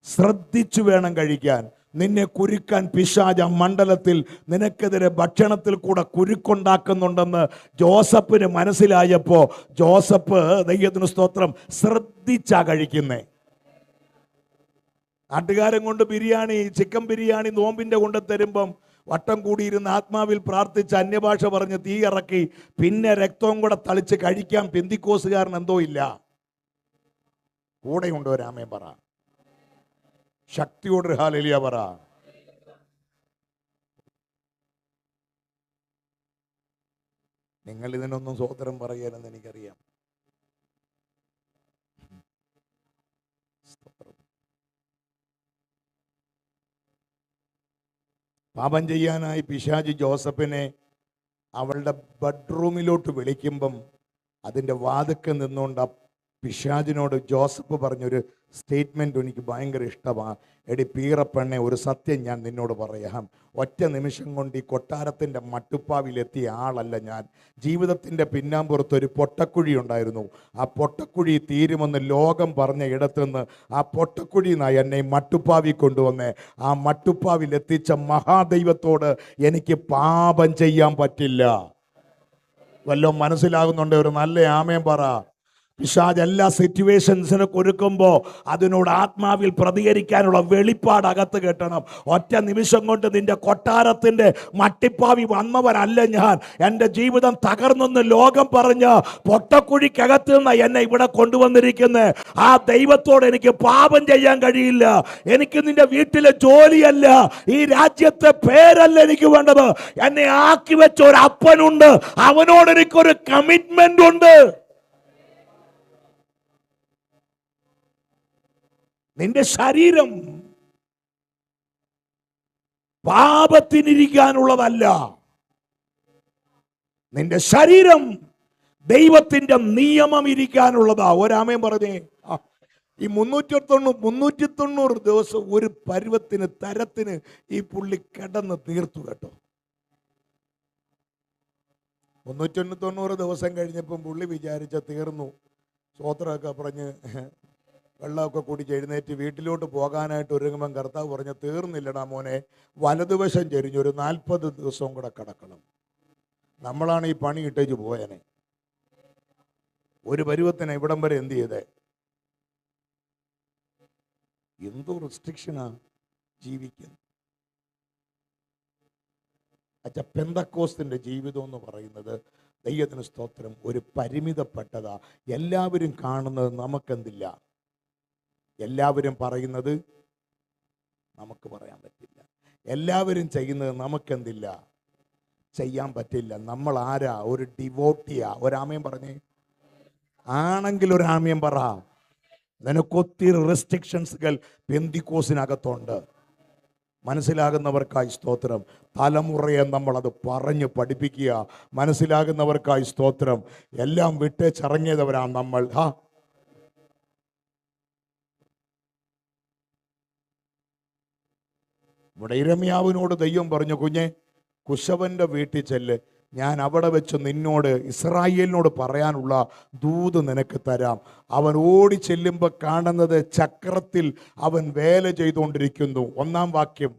ശ്രദ്ധിച്ചു വേണം കഴിക്കാൻ. നിന്നെ കുരുക്കാൻ പിശാച മണ്ഡലത്തിൽ നിനക്കെതിരെ ഭക്ഷണത്തിൽ കൂടെ കുരുക്കുണ്ടാക്കുന്നുണ്ടെന്ന് ജോസഫിന് മനസ്സിലായപ്പോ ജോസഫ്, ദൈവത്തിന് സ്തോത്രം, ശ്രദ്ധിച്ചാ കഴിക്കുന്നേ. നാട്ടുകാരൻ കൊണ്ട് ബിരിയാണി, ചിക്കൻ ബിരിയാണി നോമ്പിന്റെ കൊണ്ട് തരുമ്പം വട്ടം കൂടിയിരുന്ന് ആത്മാവിൽ പ്രാർത്ഥിച്ച് അന്യഭാഷ പറഞ്ഞ് തീ ഇറക്കി പിന്നെ രക്തവും കൂടെ തളിച്ച് കഴിക്കാൻ പെന്തിക്കോസുകാരൻ എന്തോ ഇല്ല. കൂടെ ഉണ്ടോ? രാമേ പറ, ശക്തിയോട് ഹല്ലേലൂയ പറ. നിങ്ങൾ ഇതിനൊന്നും സ്വോത്രം പറയാനെന്ന് എനിക്കറിയാം. പാപം ചെയ്യാനായി പിശാചി ജോസഫിനെ അവളുടെ ബെഡ്റൂമിലോട്ട് വിളിക്കുമ്പം അതിൻ്റെ വാതിൽക്കൽ നിന്നുകൊണ്ട് പിശാചിനോട് ജോസഫ് പറഞ്ഞൊരു സ്റ്റേറ്റ്മെൻറ്റ് എനിക്ക് ഭയങ്കര ഇഷ്ടമാണ്. എടി പീറപ്പെണ്ണെ, ഒരു സത്യം ഞാൻ നിന്നോട് പറയാം. ഒറ്റ നിമിഷം കൊണ്ട് ഈ കൊട്ടാരത്തിൻ്റെ മട്ടുപ്പാവിലെത്തിയ ആളല്ല ഞാൻ. ജീവിതത്തിൻ്റെ പിന്നാമ്പുറത്ത് ഒരു പൊട്ടക്കുഴി ഉണ്ടായിരുന്നു. ആ പൊട്ടക്കുഴി തീരുമെന്ന് ലോകം പറഞ്ഞ ഇടത്തുനിന്ന് ആ പൊട്ടക്കുഴി നിന്നായി എന്നെ മട്ടുപ്പാവി കൊണ്ടുവന്നേ. ആ മട്ടുപ്പാവിൽ എത്തിച്ച മഹാദൈവത്തോട് എനിക്ക് പാപം ചെയ്യാൻ പറ്റില്ല. വല്ലതും മനസ്സിലാകുന്നുണ്ട്? ഒരു നല്ല ആമേൻ പറ. പിശാച് എല്ലാ സിറ്റുവേഷൻസിനെ കൊടുക്കുമ്പോൾ അതിനോട് ആത്മാവിൽ പ്രതികരിക്കാനുള്ള വെളിപ്പാട് അകത്ത് കെട്ടണം. ഒറ്റ നിമിഷം കൊണ്ട് നിന്റെ കൊട്ടാരത്തിൻ്റെ മട്ടിപ്പാവി വന്നവനല്ല ഞാൻ. എൻ്റെ ജീവിതം തകർന്നെന്ന് ലോകം പറഞ്ഞ പൊട്ടക്കുഴിക്കകത്ത് നിന്ന് എന്നെ ഇവിടെ കൊണ്ടുവന്നിരിക്കുന്നത്. ആ ദൈവത്തോട് എനിക്ക് പാപം ചെയ്യാൻ കഴിയില്ല. എനിക്ക് നിന്റെ വീട്ടിലെ ജോലിയല്ല, ഈ രാജ്യത്തെ പേരല്ല എനിക്ക് വേണ്ടത്. എന്നെ ആക്കി വെച്ച ഒരു അപ്പനുണ്ട്, അവനോട് എനിക്കൊരു കമ്മിറ്റ്മെന്റ് ഉണ്ട്. നിന്റെ ശരീരം പാപത്തിനിരിക്കാനുള്ളതല്ല. നിന്റെ ശരീരം ദൈവത്തിന്റെ നിയമം ഇരിക്കാനുള്ളതാ. ഒരാമയും പറഞ്ഞേ. ഈ 390 ദിവസം ഒരു പരുവത്തിന് തരത്തിന് ഈ പുള്ളി കിടന്ന് തീർത്തു കേട്ടോ. 390 ദിവസം കഴിഞ്ഞപ്പം പുള്ളി വിചാരിച്ച തീർന്നു, സ്വോത്രമൊക്കെ പറഞ്ഞ് വെള്ളമൊക്കെ കുടിച്ച് എഴുന്നേറ്റ് വീട്ടിലോട്ട് പോകാനായിട്ട് ഒരുങ്ങുമ്പം കർത്താവ് പറഞ്ഞ്, തീർന്നില്ലടാ മോനെ, വലതുവശം ചെരിഞ്ഞ് ഒരു 40 ദിവസവും കൂടെ കിടക്കണം. നമ്മളാണ് ഈ പണി ഇട്ടേച്ച് പോയനെ. ഒരു പരുവത്തിന് ഇവിടം വരെ എന്ത് ചെയ്തേ? എന്തോ റെസ്ട്രിക്ഷനാ ജീവിക്കുന്നത്. അച്ഛാ, പെന്തക്കോസ്തിൻ്റെ ജീവിതം എന്ന് പറയുന്നത് ദൈവത്തിന് സ്തോത്രം ഒരു പരിമിതപ്പെട്ടതാ. എല്ലാവരും കാണുന്നത് നമുക്കെന്തില്ല, എല്ലാവരും പറയുന്നത് നമുക്ക് പറയാൻ പറ്റില്ല. എല്ലാവരും ചെയ്യുന്നത് നമുക്കെന്തില്ല, ചെയ്യാൻ പറ്റില്ല. നമ്മൾ ആരാ? ഒരു ഡിവോട്ടിയാ. ഒരാമയം പറഞ്ഞേ. ആണെങ്കിൽ ഒരാമയം പറ. നിനക്കൊത്തിരി റെസ്ട്രിക്ഷൻസുകൾ പെന്തിക്കോസിനകത്തുണ്ട്. മനസ്സിലാകുന്നവർക്കായി സ്തോത്രം. തലമുറയെ നമ്മളത് പറഞ്ഞ് പഠിപ്പിക്കുക. മനസ്സിലാകുന്നവർക്കായി സ്തോത്രം. എല്ലാം വിട്ടേച്ചിറങ്ങിയവരാണ് നമ്മൾ. ഇവിടെ ഇരമ്യാവിനോട് ദൈവം പറഞ്ഞു, കുഞ്ഞെ, കുശവന്റെ വീട്ടിൽ ചെല്ല്, ഞാൻ അവിടെ വെച്ച് നിന്നോട് ഇസ്രായേലിനോട് പറയാനുള്ള ദൂത് നിനക്ക് തരാം. അവൻ ഓടി ചെല്ലുമ്പോൾ കാണുന്നത് ചക്രത്തിൽ അവൻ വേല ചെയ്തുകൊണ്ടിരിക്കുന്നു. 1-ാം വാക്യം.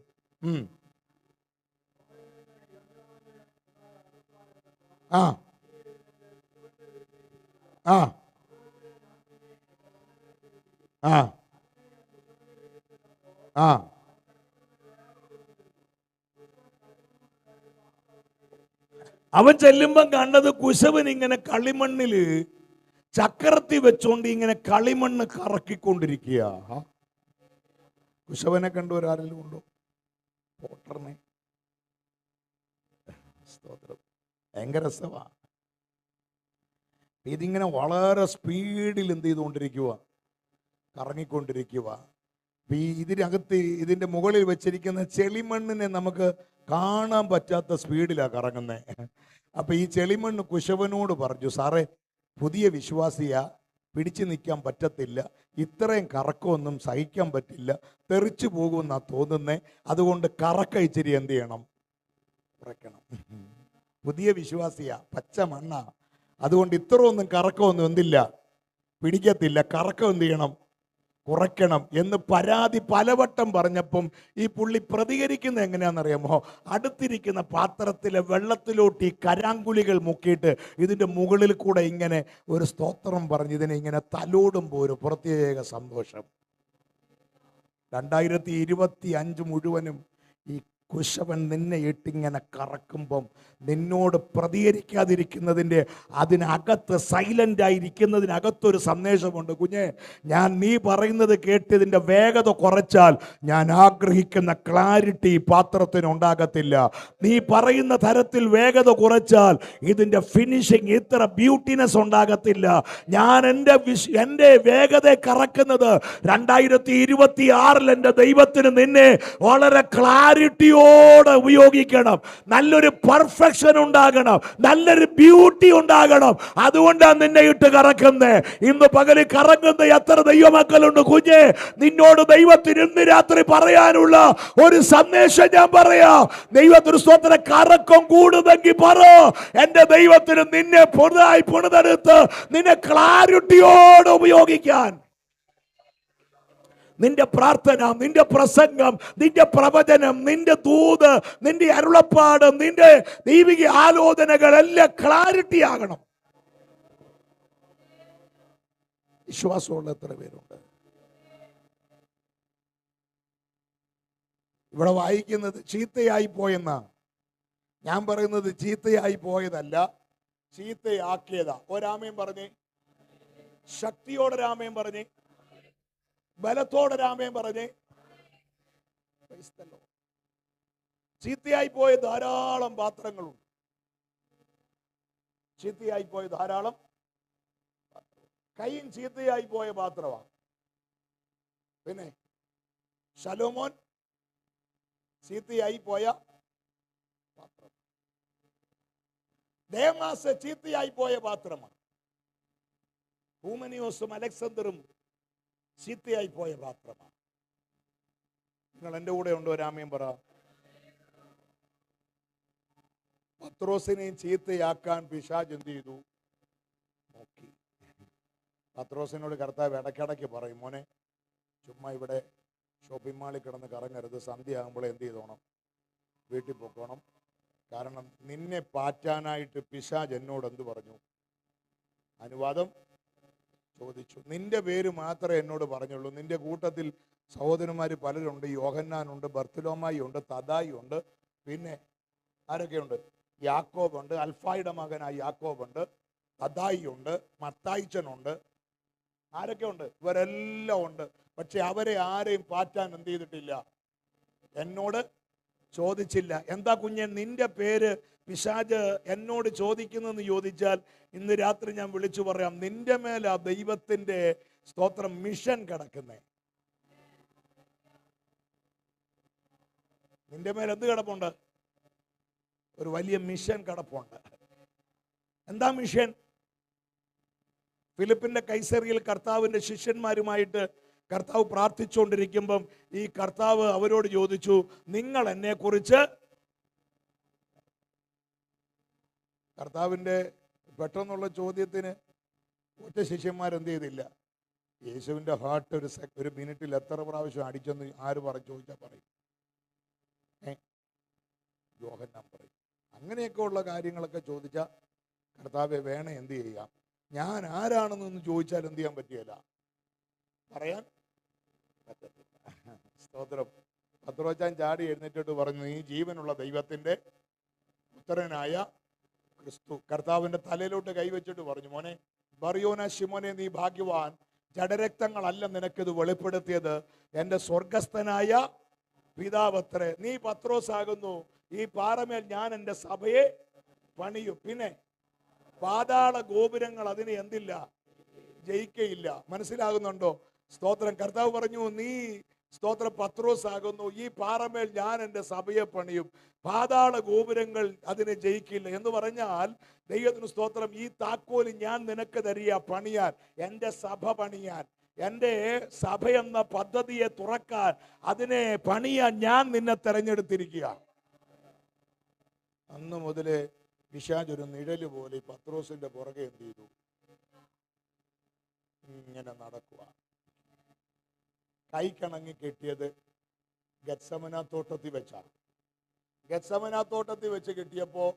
ആ ആ ആ ആ അവൻ ചെല്ലുമ്പം കണ്ടത് കുശവൻ ഇങ്ങനെ കളിമണ്ണില് ചക്രത്തി വെച്ചോണ്ട് ഇങ്ങനെ കളിമണ്ണ് കറക്കിക്കൊണ്ടിരിക്കുക. കുശവനെ കണ്ടു ആരെങ്കിലും ഉണ്ടോ? പോട്ടറിനെ. സ്തോത്രം. ഭയങ്കര രസമാ. ഇതിങ്ങനെ വളരെ സ്പീഡിൽ എന്ത് ചെയ്തുകൊണ്ടിരിക്കുക? കറങ്ങിക്കൊണ്ടിരിക്കുക. ഇതിനകത്ത് ഇതിൻ്റെ മുകളിൽ വെച്ചിരിക്കുന്ന ചെളിമണ്ണിനെ നമുക്ക് കാണാൻ പറ്റാത്ത സ്പീഡിലാണ് കറങ്ങുന്നത്. അപ്പം ഈ ചെളിമണ്ണ് കുശവനോട് പറഞ്ഞു, സാറേ, പുതിയ വിശ്വാസിയാ, പിടിച്ചു നിൽക്കാൻ പറ്റത്തില്ല, ഇത്രയും കറക്കമൊന്നും സഹിക്കാൻ പറ്റില്ല, തെറിച്ചു പോകുമെന്നാണ് തോന്നുന്നത്. അതുകൊണ്ട് കറക്ക ഇച്ചിരി എന്ത് ചെയ്യണം? കുറയ്ക്കണം. പുതിയ വിശ്വാസിയാ, പച്ച മണ്ണാ, അതുകൊണ്ട് ഇത്ര ഒന്നും കറക്കമൊന്നും എന്തില്ല, പിടിക്കത്തില്ല, കറക്കം എന്ത് ചെയ്യണം? കുറയ്ക്കണം എന്ന് പരാതി പലവട്ടം പറഞ്ഞപ്പം ഈ പുള്ളി പ്രതികരിക്കുന്നത് എങ്ങനെയാണെന്നറിയാമോ? അടുത്തിരിക്കുന്ന പാത്രത്തിലെ വെള്ളത്തിലോട്ട് ഈ കരാങ്കുലികൾ മുക്കിയിട്ട് ഇതിൻ്റെ മുകളിൽ കൂടെ ഇങ്ങനെ ഒരു സ്തോത്രം പറഞ്ഞ് ഇതിനെ ഇങ്ങനെ തലോടുമ്പോൾ ഒരു പ്രത്യേക സന്തോഷം. 2025 മുഴുവനും ഈ കുശവൻ നിന്നെ ഇട്ടിങ്ങനെ കറക്കുമ്പം നിന്നോട് പ്രതികരിക്കാതിരിക്കുന്നതിൻ്റെ അതിനകത്ത് സൈലൻ്റായിരിക്കുന്നതിനകത്തൊരു സന്ദേശമുണ്ട്. കുഞ്ഞെ, നീ പറയുന്നത് കേട്ട് ഇതിൻ്റെ വേഗത കുറച്ചാൽ ഞാൻ ആഗ്രഹിക്കുന്ന ക്ലാരിറ്റി പാത്രത്തിന് ഉണ്ടാകത്തില്ല. നീ പറയുന്ന തരത്തിൽ വേഗത കുറച്ചാൽ ഇതിൻ്റെ ഫിനിഷിങ് ഇത്ര ബ്യൂട്ടിനെസ് ഉണ്ടാകത്തില്ല. ഞാൻ എൻ്റെ വേഗത കറക്കുന്നത് 2026 എൻ്റെ ദൈവത്തിന് നിന്നെ വളരെ ക്ലാരിറ്റിയോ ക്ലാരിറ്റിയോടെ ഉപയോഗിക്കണം. നല്ലൊരു പെർഫെക്ഷൻ ഉണ്ടാകണം, നല്ലൊരു ബ്യൂട്ടി ഉണ്ടാകണം. അതുകൊണ്ടാണ് നിന്നെ ഇട്ട് കറക്കുന്നത്. ഇന്ന് പകല് കറങ്ങുന്ന എത്ര ദൈവമക്കളുണ്ട് കുഞ്ഞെ? നിന്നോട് ദൈവത്തിന് ഇന്ന് രാത്രി പറയാനുള്ള ഒരു സന്ദേശം ഞാൻ പറയാം. ദൈവത്തിന് സ്തോത്രം. കറക്കം കൂടുന്നെങ്കിൽ പറ, എന്റെ ദൈവത്തിന് നിന്നെ പുതുതായി പുണതെടുത്ത് നിന്നെ ക്ലാരിറ്റിയോടെ ഉപയോഗിക്കാൻ. നിന്റെ പ്രാർത്ഥന, നിന്റെ പ്രസംഗം, നിന്റെ പ്രവചനം, നിന്റെ ദൂത്, നിന്റെ അരുളപ്പാട്, നിന്റെ ദൈവിക ആലോചനകൾ എല്ലാം ക്ലാരിറ്റി ആകണം. വിശ്വാസമുള്ള എത്ര പേരുണ്ട്? ഇവിടെ വായിക്കുന്നത് ചീത്തയായി പോയെന്നാ. ഞാൻ പറയുന്നത് ചീത്തയായി പോയതല്ല, ചീത്തയാക്കിയതാ. ഒരാമയും പറഞ്ഞേ, ശക്തിയോടെ രാമയും പറഞ്ഞേ, ബലത്തോടെ രാമയും പറഞ്ഞേ. ചീത്തയായി പോയ ധാരാളം പാത്രങ്ങളുണ്ട്. ചീത്തയായി പോയ ധാരാളം. കയ്യും ചീത്തയായി പോയ പാത്രമാണ്. പിന്നെ ശലോമോൻ ചീത്തയായി പോയ പാത്രം. ദേമാസ് ചീത്തയായി പോയ പാത്രമാണ്. ഹൂമനിയോസും അലക്സാണ്ടറും ചീത്തയായി പോയ പാത്രമാണ്. നിങ്ങൾ എൻ്റെ കൂടെ ഉണ്ടോ? രാമയും പറ. പത്രോസിനെയും ചീത്തയാക്കാൻ പിശാച് എന്ത് ചെയ്തു? നോക്കി. പത്രോസിനോട് കർത്താവ് ഇടയ്ക്കിടയ്ക്ക് പറയും, മോനെ ചുമ്മാ ഇവിടെ ഷോപ്പിംഗ് മാളിൽ കിടന്ന് കറങ്ങരുത്, സന്ധ്യ ആകുമ്പോൾ എന്ത് ചെയ്തോണം? വീട്ടിൽ പോക്കോണം. കാരണം നിന്നെ പാറ്റാനായിട്ട് പിശാച് എന്നോട് എന്ത് പറഞ്ഞു? അനുവാദം ചോദിച്ചു. നിന്റെ പേര് മാത്രമേ എന്നോട് പറഞ്ഞുള്ളൂ. നിന്റെ കൂട്ടത്തിൽ സഹോദരന്മാർ പലരുണ്ട്. യോഹന്നാനുണ്ട്, ബർത്തലോമായി ഉണ്ട്, തദായി ഉണ്ട്, പിന്നെ ആരൊക്കെയുണ്ട്? യാക്കോബുണ്ട്, അൽഫായുടെ മകനായ യാക്കോബുണ്ട്, തദായി ഉണ്ട്, മത്തായിച്ചനുണ്ട്. ആരൊക്കെ ഉണ്ട്? ഇവരെല്ലാം ഉണ്ട്. പക്ഷെ അവരെ ആരെയും പാറ്റാൻ എന്ത് ചെയ്തിട്ടില്ല? എന്നോട് ചോദിച്ചില്ല. എന്താ കുഞ്ഞൻ നിന്റെ പേര് പിശാച് എന്നോട് ചോദിക്കുന്നെന്ന് ചോദിച്ചാൽ ഇന്ന് രാത്രി ഞാൻ വിളിച്ചു പറയാം, നിന്റെ മേലെ ആ ദൈവത്തിന്റെ സ്തോത്രം മിഷൻ കിടക്കുന്നേ. നിന്റെ മേൽ എന്ത് കിടപ്പുണ്ട്? ഒരു വലിയ മിഷൻ കിടപ്പുണ്ട്. എന്താ മിഷൻ? ഫിലിപ്പിന്റെ കൈസറിയിൽ കർത്താവിന്റെ ശിഷ്യന്മാരുമായിട്ട് കർത്താവ് പ്രാർത്ഥിച്ചുകൊണ്ടിരിക്കുമ്പം ഈ കർത്താവ് അവരോട് ചോദിച്ചു, നിങ്ങൾ എന്നെ കുറിച്ച്. കർത്താവിന്റെ പെട്ടെന്നുള്ള ചോദ്യത്തിന് ഒറ്റ ശിഷ്യന്മാരെന്ത് ചെയ്തില്ല. യേശുവിന്റെ ഹാർട്ട് ഒരു മിനിറ്റിൽ എത്ര പ്രാവശ്യം അടിച്ചെന്ന് ആര് ചോദിച്ചാൽ പറയും? യോഹന്നാൻ പറയും. അങ്ങനെയൊക്കെ ഉള്ള കാര്യങ്ങളൊക്കെ ചോദിച്ചാൽ കർത്താവെ വേണേ എന്ത് ചെയ്യാം? ഞാൻ ആരാണെന്നൊന്ന് ചോദിച്ചാൽ എന്ത് ചെയ്യാൻ പറ്റിയല്ല, പറയാൻ പറ്റത്തില്ല. സ്തോത്രം. പത്രോച്ചാൻ ചാടി എഴുന്നേറ്റിട്ട് പറഞ്ഞു, നീ ജീവനുള്ള ദൈവത്തിന്റെ പുത്രനായ ക്രിസ്തു. കർത്താവിന്റെ തലയിലോട്ട് കൈവച്ചിട്ട് പറഞ്ഞു, മോനെ ബറിയോന ശിമോനെ, നീ ഭാഗ്യവാൻ. ജഡരക്തങ്ങളല്ല നിനക്കിത് വെളിപ്പെടുത്തിയത്, എൻ്റെ സ്വർഗസ്ഥനായ പിതാവത്രേ. നീ പത്രോസാകുന്നു. ഈ പാറമേൽ ഞാൻ എൻ്റെ സഭയെ പണിയും. പിന്നെ പാതാള ഗോപുരങ്ങൾ അതിനെ എന്തില്ല? ജയിക്കയില്ല. മനസ്സിലാകുന്നുണ്ടോ? സ്തോത്രം. കർത്താവ് പറഞ്ഞു, നീ സ്തോത്രം പത്രോസാകുന്നു. ഈ പാറമേൽ ഞാൻ എൻ്റെ സഭയെ പണിയും. പാതാള ഗോപുരങ്ങൾ അതിനെ ജയിക്കില്ല. എന്ന് പറഞ്ഞാൽ ദൈവത്തിന് സ്തോത്രം, ഈ താക്കോല് ഞാൻ നിനക്ക് തരിക പണിയാൻ, എൻ്റെ സഭ പണിയാൻ, എൻ്റെ സഭ എന്ന പദ്ധതിയെ തുറക്കാൻ, അതിനെ പണിയാൻ ഞാൻ നിന്നെ തെരഞ്ഞെടുത്തിരിക്കുക. അന്ന് മുതലേ പിശാച് ഒരു നിഴല് പോലെ പത്രോസിന്റെ പുറകെ എന്ത് ചെയ്തു? ഇങ്ങനെ നടക്കുക. കൈക്കണങ്ങി കെട്ടിയത് ഗത്സമന തോട്ടത്തിൽ വെച്ചാണ്. ഗത്സമന തോട്ടത്തിൽ വെച്ച് കിട്ടിയപ്പോൾ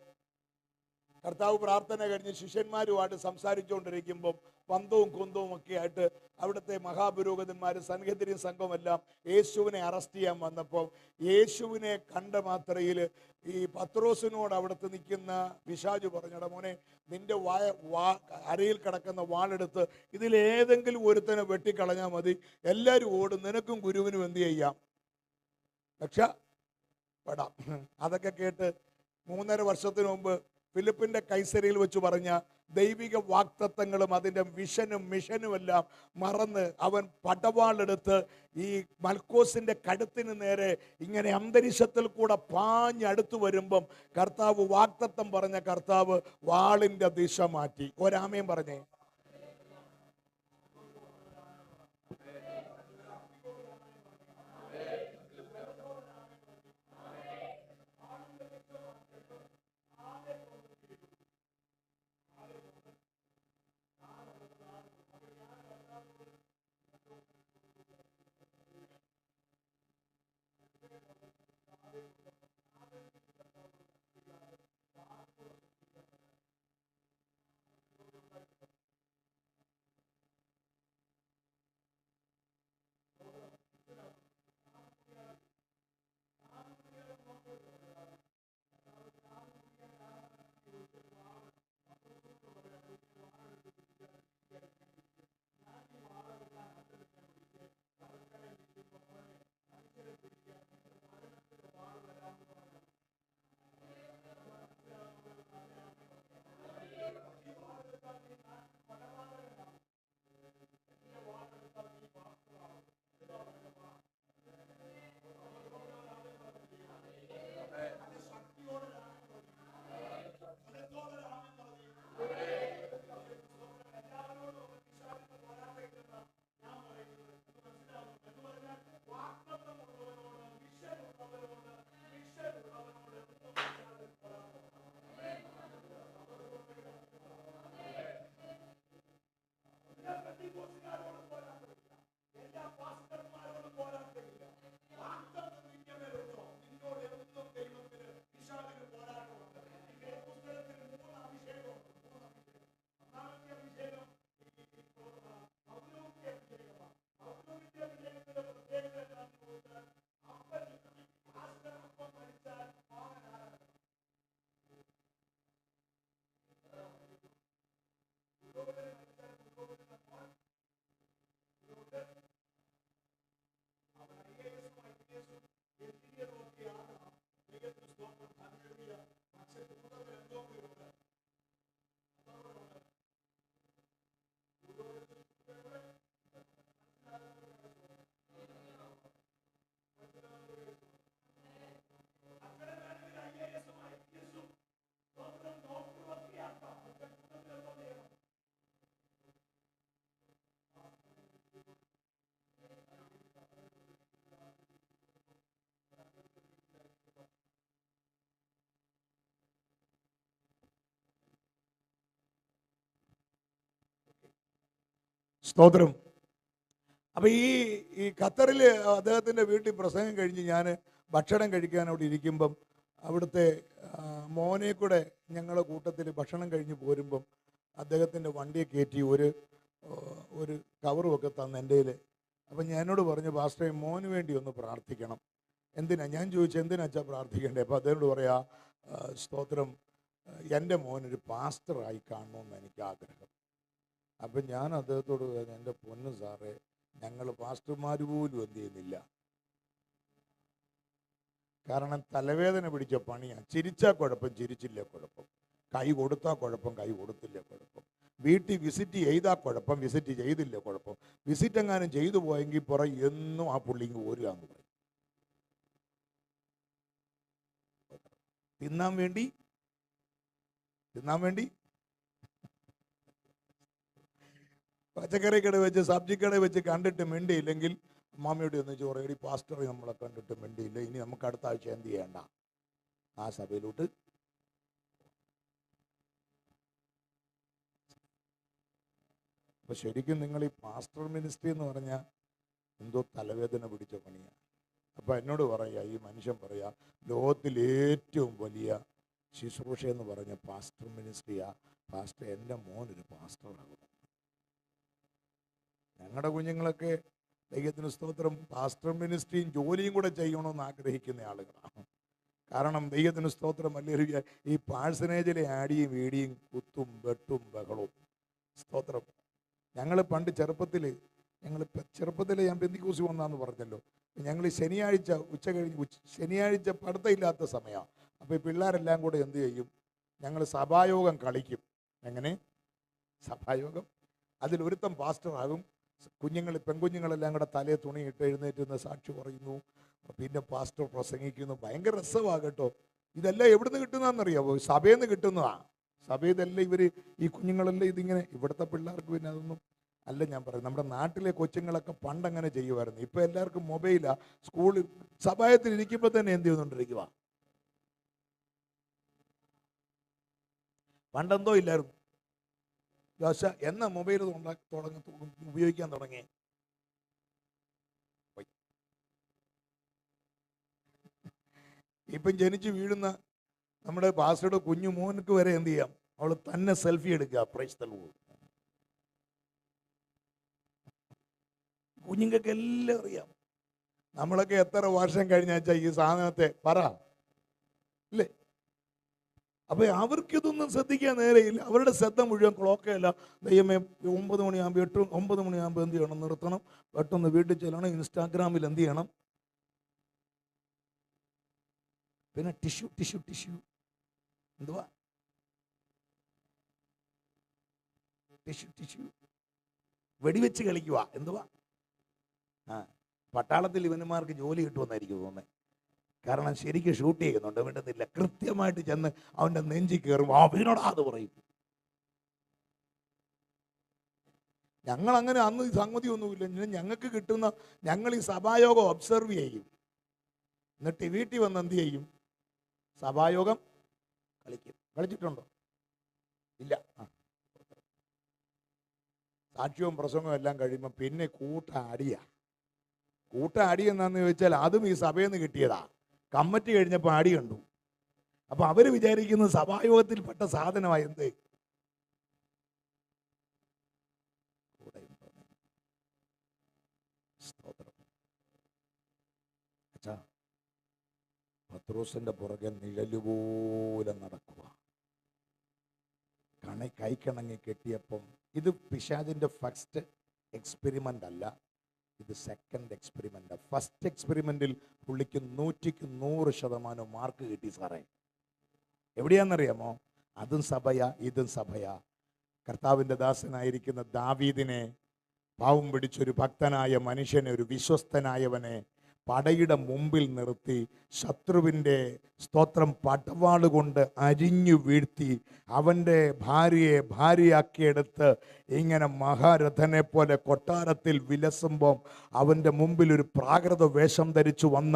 കർത്താവ് പ്രാർത്ഥന കഴിഞ്ഞ് ശിഷ്യന്മാരുമായിട്ട് സംസാരിച്ചുകൊണ്ടിരിക്കുമ്പോൾ പന്തവും കുന്തവും ഒക്കെ ആയിട്ട് അവിടുത്തെ മഹാപുരോഹിതന്മാരും സൻഹെദ്രിൻ സംഘമെല്ലാം യേശുവിനെ അറസ്റ്റ് ചെയ്യാൻ വന്നപ്പോൾ യേശുവിനെ കണ്ട മാത്രയിൽ ഈ പത്രോസിനോട് അവിടുത്തെ നിൽക്കുന്ന പിശാച് പറഞ്ഞടാ മോനെ, നിന്റെ അരയിൽ കിടക്കുന്ന വാളെടുത്ത് ഇതിലേതെങ്കിലും ഒരുത്തനെ വെട്ടിക്കളഞ്ഞാൽ മതി, എല്ലാവരും ഓടും, നിനക്കും ഗുരുവിനും എന്ത് ചെയ്യാം? രക്ഷപ്പെടാം. അതൊക്കെ കേട്ട് 3.5 വർഷത്തിന് മുമ്പ് ഫിലിപ്പിന്റെ കൈസരയിൽ വെച്ച് പറഞ്ഞ ദൈവിക വാക്തത്വങ്ങളും അതിൻ്റെ വിഷനും മിഷനും എല്ലാം മറന്ന് അവൻ പടവാളെടുത്ത് ഈ മൽക്കോസിന്റെ കഴുത്തിന് നേരെ ഇങ്ങനെ അന്തരീക്ഷത്തിൽ കൂടെ പാഞ്ഞടുത്ത് വരുമ്പം കർത്താവ് വാക്തത്വം പറഞ്ഞ കർത്താവ് വാളിന്റെ ദിശ മാറ്റി. ഒരാമയും പറഞ്ഞേ. സ്തോത്രം. അപ്പം ഈ ഖത്തറിൽ അദ്ദേഹത്തിൻ്റെ വീട്ടിൽ പ്രസംഗം കഴിഞ്ഞ് ഞാൻ ഭക്ഷണം കഴിക്കാൻ അവിടെ ഇരിക്കുമ്പം അവിടുത്തെ മോനെ കൂടെ ഞങ്ങളുടെ കൂട്ടത്തിൽ ഭക്ഷണം കഴിഞ്ഞ് പോരുമ്പം അദ്ദേഹത്തിൻ്റെ വണ്ടിയെ കയറ്റി ഒരു കവറുമൊക്കെ തന്ന് എൻ്റെ കയ്യിൽ. അപ്പം ഞാനോട് പറഞ്ഞു, പാസ്റ്ററെ മോന് വേണ്ടി ഒന്ന് പ്രാർത്ഥിക്കണം. എന്തിനാ? ഞാൻ ചോദിച്ചു എന്തിനാച്ചാ പ്രാർത്ഥിക്കണ്ടേ? അപ്പോൾ അദ്ദേഹത്തോട് പറയാ, സ്തോത്രം, എൻ്റെ മോനൊരു പാസ്റ്ററായി കാണണമെന്ന് എനിക്ക് ആഗ്രഹം. അപ്പം ഞാൻ അദ്ദേഹത്തോട് പറഞ്ഞു, എൻ്റെ പൊന്ന് സാറേ, ഞങ്ങൾ പാസ്റ്റർമാർ പോലും എന്ത് ചെയ്യുന്നില്ല. കാരണം തലവേദന പിടിച്ച പണിയാണ്. ചിരിച്ചാൽ കുഴപ്പം, ചിരിച്ചില്ല കുഴപ്പം. കൈ കൊടുത്താൽ കുഴപ്പം, കൈ കൊടുത്തില്ല കുഴപ്പം. വീട്ടിൽ വിസിറ്റ് ചെയ്താൽ കുഴപ്പം, വിസിറ്റ് ചെയ്തില്ല കുഴപ്പം. വിസിറ്റ് എങ്ങാനും ചെയ്തു പോയെങ്കിൽ പുറം എന്നും ആ പുള്ളിക്ക് ഓരുകയെന്ന് പറയും. തിന്നാൻ വേണ്ടി പച്ചക്കറി കട വെച്ച് സബ്ജി കട വെച്ച് കണ്ടിട്ട് മിണ്ടിയില്ലെങ്കിൽ മാമിയോട് ഒന്ന് ചോറേടി, പാസ്റ്റർ നമ്മളെ കണ്ടിട്ട് മിണ്ടിയില്ല, ഇനി നമുക്ക് അടുത്ത ആഴ്ച എന്ത് ചെയ്യണ്ട, ആ സഭയിലോട്ട്. അപ്പൊ ശരിക്കും നിങ്ങൾ ഈ പാസ്റ്റർ മിനിസ്ട്രി എന്ന് പറഞ്ഞാൽ എന്തോ തലവേദന പിടിച്ച പണിയാണ്. അപ്പൊ എന്നോട് പറയാ, ഈ മനുഷ്യൻ പറയാ, ലോകത്തിൽ ഏറ്റവും വലിയ ശുശ്രൂഷ എന്ന് പറഞ്ഞ പാസ്റ്റർ മിനിസ്ട്രിയാ. പാസ്റ്റർ, എൻ്റെ മോനൊരു പാസ്റ്ററാകും. ഞങ്ങളുടെ കുഞ്ഞുങ്ങളൊക്കെ ദൈവത്തിന് സ്തോത്രം പാസ്റ്റർ മിനിസ്ട്രിയും ജോലിയും കൂടെ ചെയ്യണമെന്ന് ആഗ്രഹിക്കുന്ന ആളുകളാണ്. കാരണം ദൈവത്തിന് സ്തോത്രം വലിയ ഈ പാഴ്സനേജിലെ ആടിയും വീടിയും കുത്തും വെട്ടും ബഹളവും. സ്തോത്രം. ഞങ്ങൾ പണ്ട് ചെറുപ്പത്തിൽ ഞാൻ പെന്തിക്കോസി വന്നാന്ന് പറഞ്ഞല്ലോ. ഞങ്ങൾ ശനിയാഴ്ച ഉച്ച കഴിഞ്ഞ് ശനിയാഴ്ച പഠിത്തമില്ലാത്ത സമയമാണ്. അപ്പോൾ ഈ പിള്ളേരെല്ലാം കൂടെ എന്ത് ചെയ്യും, ഞങ്ങൾ സഭായോഗം കളിക്കും. എങ്ങനെ സഭായോഗം? അതിലൊരുത്തം പാസ്റ്ററാകും. പെൺകുഞ്ഞുങ്ങളെല്ലാം കൂടെ തലയെ തുണി ഇട്ട് എഴുന്നേറ്റ് സാക്ഷി പറയുന്നു. പിന്നെ പാസ്റ്റർ പ്രസംഗിക്കുന്നു. ഭയങ്കര രസമാണ് കേട്ടോ. ഇതെല്ലാം എവിടുന്ന് കിട്ടുന്നതെന്നറിയാമോ? സഭയിൽ നിന്ന് കിട്ടുന്നതാണ്. സഭയിലെല്ലാം ഇവർ ഈ കുഞ്ഞുങ്ങളെല്ലാം ഇതിങ്ങനെ. ഇവിടുത്തെ പിള്ളേർക്ക് പിന്നെ അതൊന്നും അല്ല ഞാൻ പറയും. നമ്മുടെ നാട്ടിലെ കൊച്ചുങ്ങളൊക്കെ പണ്ടങ്ങനെ ചെയ്യുമായിരുന്നു. ഇപ്പം എല്ലാവർക്കും മൊബൈലാ. സ്കൂളിൽ സഭായത്തിൽ ഇരിക്കുമ്പോൾ തന്നെ എന്ത് ചെയ്യുന്നുണ്ടിരിക്കുക. പണ്ടെന്തോ ഇല്ലായിരുന്നു. യോശ എന്നാ മൊബൈൽ ഉപയോഗിക്കാൻ തുടങ്ങി? ഇപ്പം ജനിച്ച് വീഴുന്ന നമ്മുടെ പാസ്റ്ററുടെ കുഞ്ഞു മോനക്ക് വരെ എന്ത് ചെയ്യാം? അവൾ തന്നെ സെൽഫി എടുക്കുക. Praise the Lord. കുഞ്ഞുങ്ങൾക്ക് എല്ലാം അറിയാം. നമ്മളൊക്കെ എത്ര വർഷം കഴിഞ്ഞാച്ചാ ഈ സാധനത്തെ പറ ഇല്ലേ? അപ്പൊ അവർക്കിതൊന്നും ശ്രദ്ധിക്കാൻ നേരെയില്ല. അവരുടെ ശ്രദ്ധ മുഴുവൻ ക്ലോക്കല്ല. ദൈവമേ 9 മണിയാകുമ്പോൾ 9 മണിയാകുമ്പോൾ എന്ത് ചെയ്യണം? നിർത്തണം, പെട്ടെന്ന് വീട്ടിൽ ചെല്ലണം, ഇൻസ്റ്റാഗ്രാമിൽ എന്ത് ചെയ്യണം? പിന്നെ ടിഷ്യൂ എന്തുവാ? ടിഷ്യൂ വെടിവെച്ച് കളിക്കുക. എന്തുവാ? പട്ടാളത്തിൽ ഇവന്മാർക്ക് ജോലി കിട്ടുമെന്നായിരിക്കും തോന്നുന്നത്. കാരണം ശരിക്കും ഷൂട്ട് ചെയ്യുന്നുണ്ട്. വേണ്ടുന്നില്ല, കൃത്യമായിട്ട് ചെന്ന് അവൻ്റെ നെഞ്ചി കയറും. വീണോടാ അത് പറയും. ഞങ്ങളങ്ങനെ അന്ന് ഈ സംഗതി ഒന്നുമില്ല. ഞങ്ങൾക്ക് കിട്ടുന്ന ഞങ്ങൾ ഈ സഭായോഗം ഒബ്സർവ് ചെയ്യും. എന്നിട്ട് വീട്ടിൽ വന്ന് എന്ത് ചെയ്യും? സഭായോഗം കളിക്കും. കളിച്ചിട്ടുണ്ടോ? ഇല്ല. സാക്ഷ്യവും പ്രസംഗവും എല്ലാം കഴിയുമ്പോൾ പിന്നെ കൂട്ട അടി എന്നാന്ന് ചോദിച്ചാൽ അതും ഈ സഭയിൽ നിന്ന് കിട്ടിയതാ. കമ്മിറ്റി കഴിഞ്ഞപ്പോൾ അടി കണ്ടു. അപ്പൊ അവര് വിചാരിക്കുന്നത് സഭായോഗത്തിൽപ്പെട്ട സാധനമായി. എന്ത് പത്രോസിന്റെ പുറകെ നിഴലുപോലെ നടക്കുക. കൈക്കണങ്ങി കെട്ടിയപ്പം ഇത് പിശാചിന്റെ ഫസ്റ്റ് എക്സ്പെരിമെന്റ് അല്ല, ഇത് സെക്കൻഡ് എക്സ്പെരിമെന്റ്. ഫസ്റ്റ് എക്സ്പെരിമെന്റിൽ പുള്ളിക്ക് 100% മാർക്ക് കിട്ടി സാറേ. എവിടെയാണെന്നറിയാമോ? അതും സഭയാ, ഇതും സഭയാ. കർത്താവിൻ്റെ ദാസനായിരിക്കുന്ന ദാവീദിനെ, പാവം പിടിച്ചൊരു ഭക്തനായ മനുഷ്യനെ, ഒരു വിശ്വസ്തനായവനെ പടയുടെ മുമ്പിൽ നിർത്തി ശത്രുവിൻ്റെ സ്തോത്രം പടവാളുകൊണ്ട് അരിഞ്ഞു വീഴ്ത്തി അവൻ്റെ ഭാര്യയാക്കിയെടുത്ത് ഇങ്ങനെ മഹാരഥനെ പോലെ കൊട്ടാരത്തിൽ വിലസുമ്പം അവൻ്റെ മുമ്പിൽ ഒരു പ്രാകൃത വേഷം ധരിച്ചു വന്ന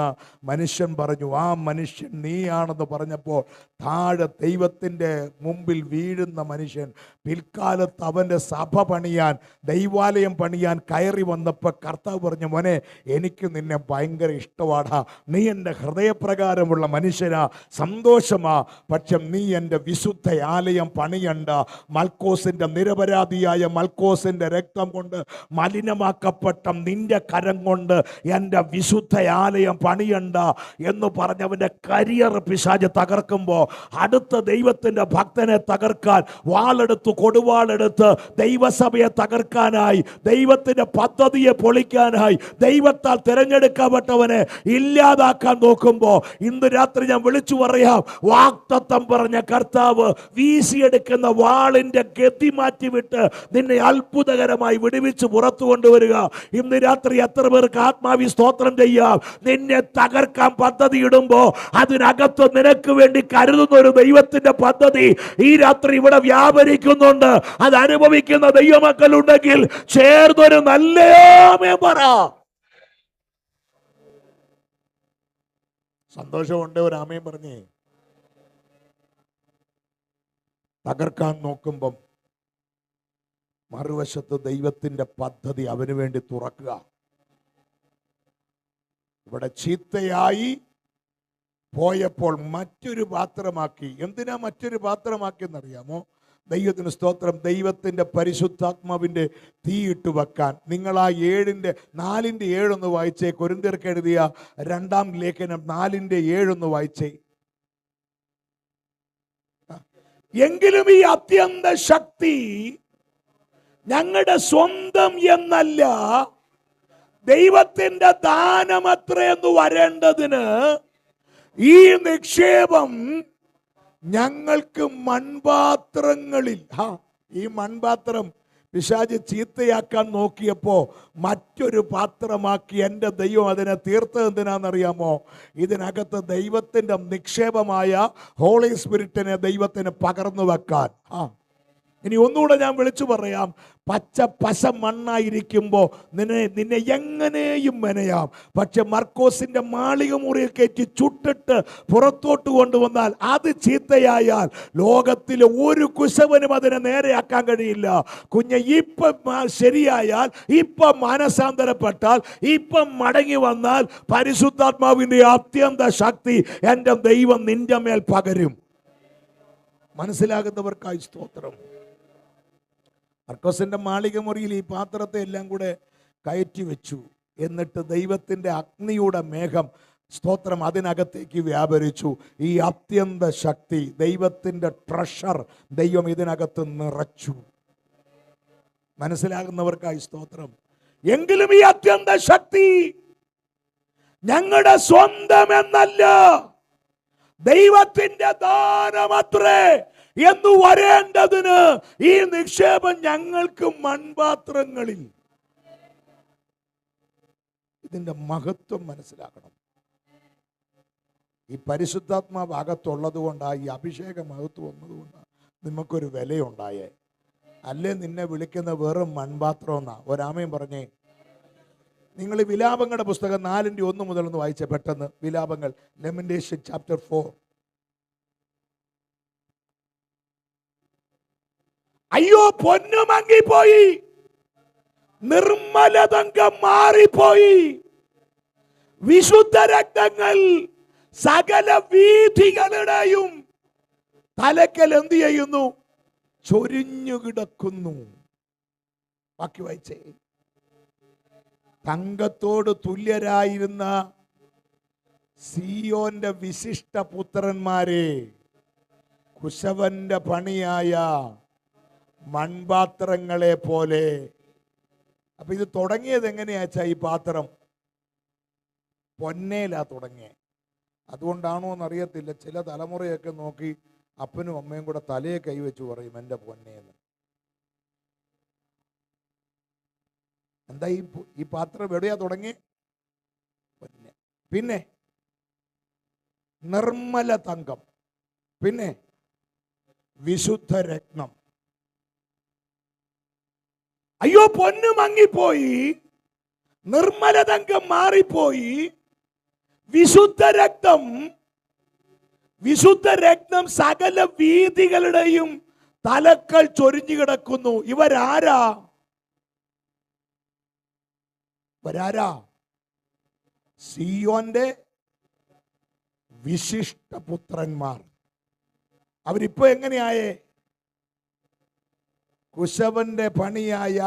മനുഷ്യൻ പറഞ്ഞു, ആ മനുഷ്യൻ നീയാണെന്ന് പറഞ്ഞപ്പോൾ താഴെ ദൈവത്തിൻ്റെ മുമ്പിൽ വീഴുന്ന മനുഷ്യൻ പിൽക്കാലത്ത് അവൻ്റെ സഭ പണിയാൻ, ദൈവാലയം പണിയാൻ കയറി വന്നപ്പോൾ കർത്താവ് പറഞ്ഞു, മോനെ എനിക്ക് നിന്നെ ഭയങ്കര ഇഷ്ടമാടാ, നീ എൻ്റെ ഹൃദയപ്രകാരമുള്ള മനുഷ്യനാ, സന്തോഷമാ, പക്ഷെ നീ എൻ്റെ വിശുദ്ധ ആലയം പണിയണ്ട. മൽക്കോസിൻ്റെ നിരപരാധിയായ മൽക്കോസിൻ്റെ രക്തം കൊണ്ട് മലിനമാക്കപ്പെട്ട നിന്റെ കരം കൊണ്ട് എൻ്റെ വിശുദ്ധ ആലയം പണിയണ്ട എന്ന് പറഞ്ഞവൻ്റെ കരിയർ പിശാച് തകർക്കുമ്പോൾ അടുത്ത ദൈവത്തിൻ്റെ ഭക്തനെ തകർക്കാൻ കൊടുവാളെടുത്ത് ദൈവസഭയെ തകർക്കാനായി, ദൈവത്തിൻ്റെ പദ്ധതിയെ പൊളിക്കാനായി, ദൈവത്താൽ തിരഞ്ഞെടുക്കപ്പെട്ടവനെ ഇല്ലാതാക്കാൻ നോക്കുമ്പോൾ ഇന്ന് രാത്രി ഞാൻ വിളിച്ചു പറയാം, വാഗ്ദത്തം പറഞ്ഞ കർത്താവ് വീശിയെടുക്കുന്ന വാളിന്റെ ഗതി മാറ്റിവിട്ട് നിന്നെ അത്ഭുതകരമായി വിടുവിച്ച് പുറത്തു കൊണ്ടുവരിക. ഇന്ന് രാത്രി എത്ര പേർക്ക് ആത്മാവി സ്തോത്രം ചെയ്യാം? നിന്നെ തകർക്കാൻ പദ്ധതി ഇടുമ്പോ അതിനകത്ത് നിനക്ക് വേണ്ടി കരുതുന്ന ഒരു ദൈവത്തിന്റെ പദ്ധതി ഈ രാത്രി ഇവിടെ വ്യാപരിക്കുന്നുണ്ട്. അത് അനുഭവിക്കുന്ന ദൈവമക്കളുണ്ടെങ്കിൽ ചേർന്നൊരു നല്ല ആമേൻ പറ. സന്തോഷമുണ്ട്, ഒരു ആമേൻ പറഞ്ഞേ. തകർക്കാൻ നോക്കുമ്പം മറുവശത്ത് ദൈവത്തിന്റെ പദ്ധതി അവന് വേണ്ടി തുറക്കുക. ഇവിടെ ചീത്തയായി പോയപ്പോൾ മറ്റൊരു പാത്രമാക്കി. എന്തിനാ മറ്റൊരു പാത്രമാക്കി എന്നറിയാമോ? ദൈവത്തിന് സ്തോത്രം, ദൈവത്തിന്റെ പരിശുദ്ധാത്മാവിന്റെ തീയിട്ട് വെക്കാൻ. നിങ്ങൾ ആ 4:7 ഒന്ന് വായിച്ചേ. കൊരിന്ത്യർക്ക് എഴുതിയ 2-ാം ലേഖനം 4:7 ഒന്ന് വായിച്ചേ. എങ്കിലും ഈ അത്യന്ത ശക്തി ഞങ്ങളുടെ സ്വന്തം എന്നല്ല, ദൈവത്തിന്റെ ദാനമത്രയെന്ന് വരേണ്ടതിന് ഈ നിക്ഷേപം ഞങ്ങൾക്ക് മൺപാത്രങ്ങളിൽ, ഈ മൺപാത്രം പിശാച് ചീത്തയാക്കാൻ നോക്കിയപ്പോ മറ്റൊരു പാത്രമാക്കി എൻ്റെ ദൈവം അതിനെ തീർത്തത് എന്തിനാണെന്നറിയാമോ? ഇതിനകത്ത് ദൈവത്തിൻ്റെ നിക്ഷേപമായ ഹോളി സ്പിരിറ്റിനെ ദൈവത്തിന് പകർന്നു വെക്കാൻ. ഇനി ഒന്നുകൂടെ ഞാൻ വിളിച്ചു പറയാം. പശ മണ്ണായിരിക്കുമ്പോൾ നിന്നെ എങ്ങനെയും മെനയാം. പക്ഷെ മർക്കോസിന്റെ മാളിക മുറിയിൽ കയറ്റി ചുട്ടിട്ട് പുറത്തോട്ട് കൊണ്ടുവന്നാൽ അത് ചീത്തയായാൽ ലോകത്തിലെ ഒരു കുശവനും അതിനെ നേരെയാക്കാൻ കഴിയില്ല. ഇപ്പം ശരിയായാൽ, ഇപ്പം മാനസാന്തരപ്പെട്ടാൽ, ഇപ്പം മടങ്ങി വന്നാൽ പരിശുദ്ധാത്മാവിന്റെ അത്യന്ത ശക്തി എൻ്റെ ദൈവം നിന്റെ മേൽ പകരും. മനസ്സിലാകുന്നവർക്കായി സ്തോത്രം. മർക്കോസിന്റെ മാളിക മുറിയിൽ ഈ പാത്രത്തെ എല്ലാം കൂടെ കയറ്റി വെച്ചു. എന്നിട്ട് ദൈവത്തിൻ്റെ അഗ്നിയുടെ മേഘം, സ്തോത്രം, അതിനകത്തേക്ക് വ്യാപരിച്ചു. ഈ അത്യന്ത ശക്തി, ദൈവത്തിൻ്റെ ട്രഷർ ദൈവം ഇതിനകത്ത് നിറച്ചു. മനസ്സിലാകുന്നവർക്കായി സ്തോത്രം. എങ്കിലും ഈ അത്യന്ത ശക്തി ഞങ്ങളുടെ സ്വന്തം എന്നല്ല, ദൈവത്തിന്റെ ദാനമത്രേ എന്ന് വരേണ്ടതിന് ഈ നിക്ഷേപം ഞങ്ങൾക്ക് മൺപാത്രങ്ങളിൽ. ഇതിന്റെ മഹത്വം മനസ്സിലാക്കണം. ഈ പരിശുദ്ധാത്മാവ് അകത്തുള്ളത് കൊണ്ടാണ്, ഈ അഭിഷേക മഹത്വം വന്നതുകൊണ്ടാണ് നിങ്ങൾക്കൊരു വിലയുണ്ടായേ. അല്ലേ നിന്നെ വിളിക്കുന്ന വെറും മൺപാത്രം എന്നാ. ഒരാമയും പറഞ്ഞേ. നിങ്ങൾ ഈ വിലാപങ്ങളുടെ പുസ്തകം 4:1 മുതൽ ഒന്ന് വായിച്ച പെട്ടെന്ന്. വിലാപങ്ങൾ, ലെമന്റേഷൻ ചാപ്റ്റർ 4. അയ്യോ പൊന്നു മങ്ങിപ്പോയി, നിർമ്മലതങ്കം മാറിപ്പോയി, വിശുദ്ധ രക്തങ്ങൾ സകല വീഥികളുടെയും തലക്കൽ എന്ത് ചെയ്യുന്നു? ചൊരിഞ്ഞു കിടക്കുന്നു. ബാക്കി വായിച്ചേ. തങ്കത്തോട് തുല്യരായിരുന്ന സിയോന്റെ വിശിഷ്ട പുത്രന്മാരെ, കുശവന്റെ പണിയായ മൺപാത്രങ്ങളെ പോലെ. അപ്പൊ ഇത് തുടങ്ങിയത് എങ്ങനെയാച്ചാ? ഈ പാത്രം പൊന്നേലാ തുടങ്ങിയ. അതുകൊണ്ടാണോ എന്നറിയത്തില്ല, ചില തലമുറയൊക്കെ നോക്കി അപ്പനും അമ്മയും കൂടെ തലയെ കൈവച്ചു പറയും എൻ്റെ പൊന്നേന്ന്. എന്താ ഈ പാത്രം എവിടെയാ തുടങ്ങി? പൊന്നെ. പിന്നെ നിർമ്മല തങ്കം, പിന്നെ വിശുദ്ധ രത്നം. അയ്യോ പൊന്നു മങ്ങിപ്പോയി, നിർമ്മല തങ്കം മാറിപ്പോയി, വിശുദ്ധ രക്തം സകല വീഥികളുടെയും തലക്കൽ ചൊരിഞ്ഞു കിടക്കുന്നു. ഇവരാരാ? സിയോന്റെ വിശിഷ്ട പുത്രന്മാർ. അവരിപ്പോ എങ്ങനെയായേ? കുശവന്റെ പണിയായ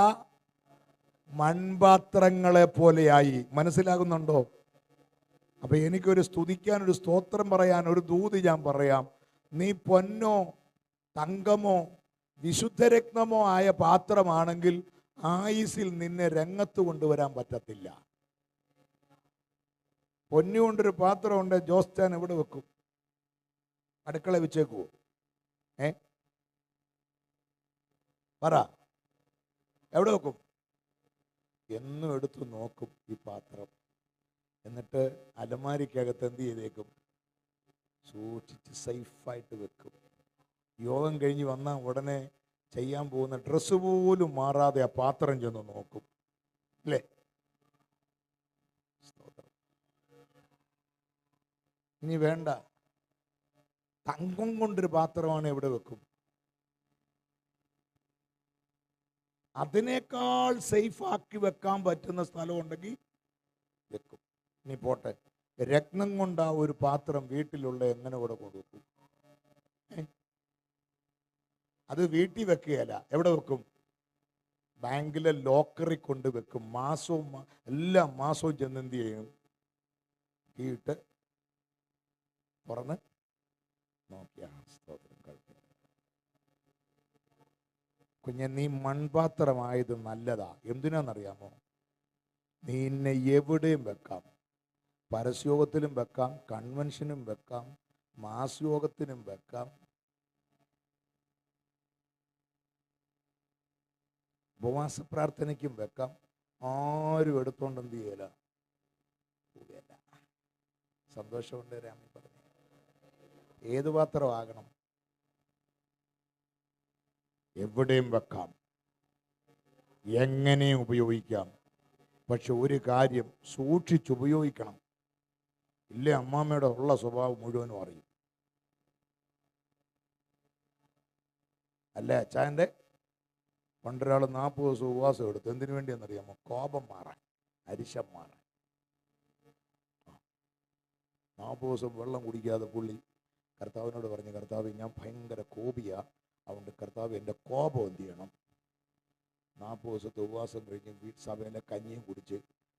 മൺപാത്രങ്ങളെ പോലെയായി. മനസ്സിലാകുന്നുണ്ടോ? അപ്പൊ എനിക്കൊരു സ്തുതിക്കാൻ, ഒരു സ്തോത്രം പറയാൻ, ഒരു ദൂത് ഞാൻ പറയാം. നീ പൊന്നോ തങ്കമോ വിശുദ്ധരത്നമോ ആയ പാത്രമാണെങ്കിൽ ആയുസിൽ നിന്നെ രംഗത്ത് കൊണ്ടുവരാൻ പറ്റത്തില്ല. പൊന്നുകൊണ്ടൊരു പാത്രമുണ്ട്, ജോസ്റ്റാൻ എവിടെ വെക്കും? അടുക്കള വെച്ചേക്കുവോ? പറ, എവിടെ വെക്കും? എന്നും എടുത്ത് നോക്കും ഈ പാത്രം. എന്നിട്ട് അലമാരിക്കകത്ത് എന്ത് ചെയ്തേക്കും? സൂക്ഷിച്ച് സേഫായിട്ട് വെക്കും. യോഗം കഴിഞ്ഞ് വന്നാൽ ഉടനെ ചെയ്യാൻ പോകുന്ന ഡ്രസ്സ് പോലും മാറാതെ ആ പാത്രം ചെന്ന് നോക്കും, അല്ലേ? ഇനി വേണ്ട, തങ്കം കൊണ്ടൊരു പാത്രമാണ് എവിടെ വെക്കും? അതിനേക്കാൾ സേഫാക്കി വെക്കാൻ പറ്റുന്ന സ്ഥലം ഉണ്ടെങ്കിൽ വെക്കും. ഇനി പോട്ടെ, രത്നം കൊണ്ട് ആ ഒരു പാത്രം വീട്ടിലുള്ള എങ്ങനെ കൂടെ കൊണ്ടുവെക്കും? അത് വീട്ടിൽ വെക്കുകയല്ല, എവിടെ വെക്കും? ബാങ്കിലെ ലോക്കറിൽ കൊണ്ട് വെക്കും. എല്ലാ മാസവും ചെന്ന് എന്ത് ചെയ്യും? കീട്ട് തുറന്ന് നോക്കിയാ സ്തോത്രം കഴിക്കും. കുഞ്ഞെ, നീ മൺപാത്രമായത് നല്ലതാ. എന്തിനാണെന്നറിയാമോ? നിന്നെ എവിടെയും വെക്കാം. പരസ്യോഗത്തിലും വെക്കാം, കൺവെൻഷനും വെക്കാം, മാസയോഗത്തിനും വെക്കാം, ഉപവാസ പ്രാർത്ഥനയ്ക്കും വെക്കാം. ആരും എടുത്തോണ്ട് എന്ത് ചെയ്യല പോവുകയല്ല. സന്തോഷമുണ്ട് രാമൻ പറഞ്ഞു. ഏത് പാത്രമാകണം? എവിടെയും വെക്കാം, എങ്ങനെയും ഉപയോഗിക്കാം. പക്ഷെ ഒരു കാര്യം സൂക്ഷിച്ചുപയോഗിക്കണം. ഇല്ലേ അമ്മാമ്മയുടെ ഉള്ള സ്വഭാവം മുഴുവനും അറിയും. അല്ലേ അച്ചായൻ്റെ? പണ്ടൊരാൾ 40 ദിവസം ഉപവാസം എടുത്തു. എന്തിനു വേണ്ടിയെന്നറിയാമോ? കോപം മാറാൻ, അരിശം മാറാൻ. 40 ദിവസം വെള്ളം കുടിക്കാതെ പുള്ളി കർത്താവിനോട് പറഞ്ഞു, കർത്താവ് ഞാൻ ഭയങ്കര കോപിയാ, അതുകൊണ്ട് കർത്താവ് എൻ്റെ കോപം എന്ത് ചെയ്യണം? 40 ദിവസത്തെ ഉപവാസം കഴിഞ്ഞ് സഭയിലെ കഞ്ഞിയും കുടിച്ച്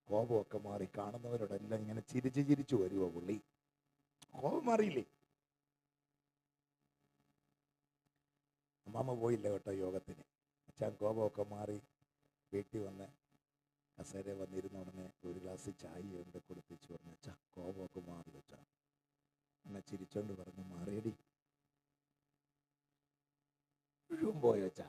കോപമൊക്കെ മാറി കാണുന്നവരോടെല്ലാം ഇങ്ങനെ ചിരിച്ചു വരുമോ പുള്ളി? കോപം മാറിയില്ലേ? അമ്മാമ്മ പോയില്ല കേട്ടോ യോഗത്തിന്. അച്ഛൻ കോപമൊക്കെ മാറി വീട്ടിൽ വന്ന് കസേര വന്നിരുന്ന ഉടനെ ഒരു ഗ്ലാസ് ചായ ഉണ്ട് കൊടുത്തിച്ച് പറഞ്ഞു, അച്ഛാ കോപമൊക്കെ മാറി വെച്ചാ. എന്നെ ചിരിച്ചോണ്ട് പറഞ്ഞു, മാറിയടി മുഴുവൻ പോയോ അച്ഛാ?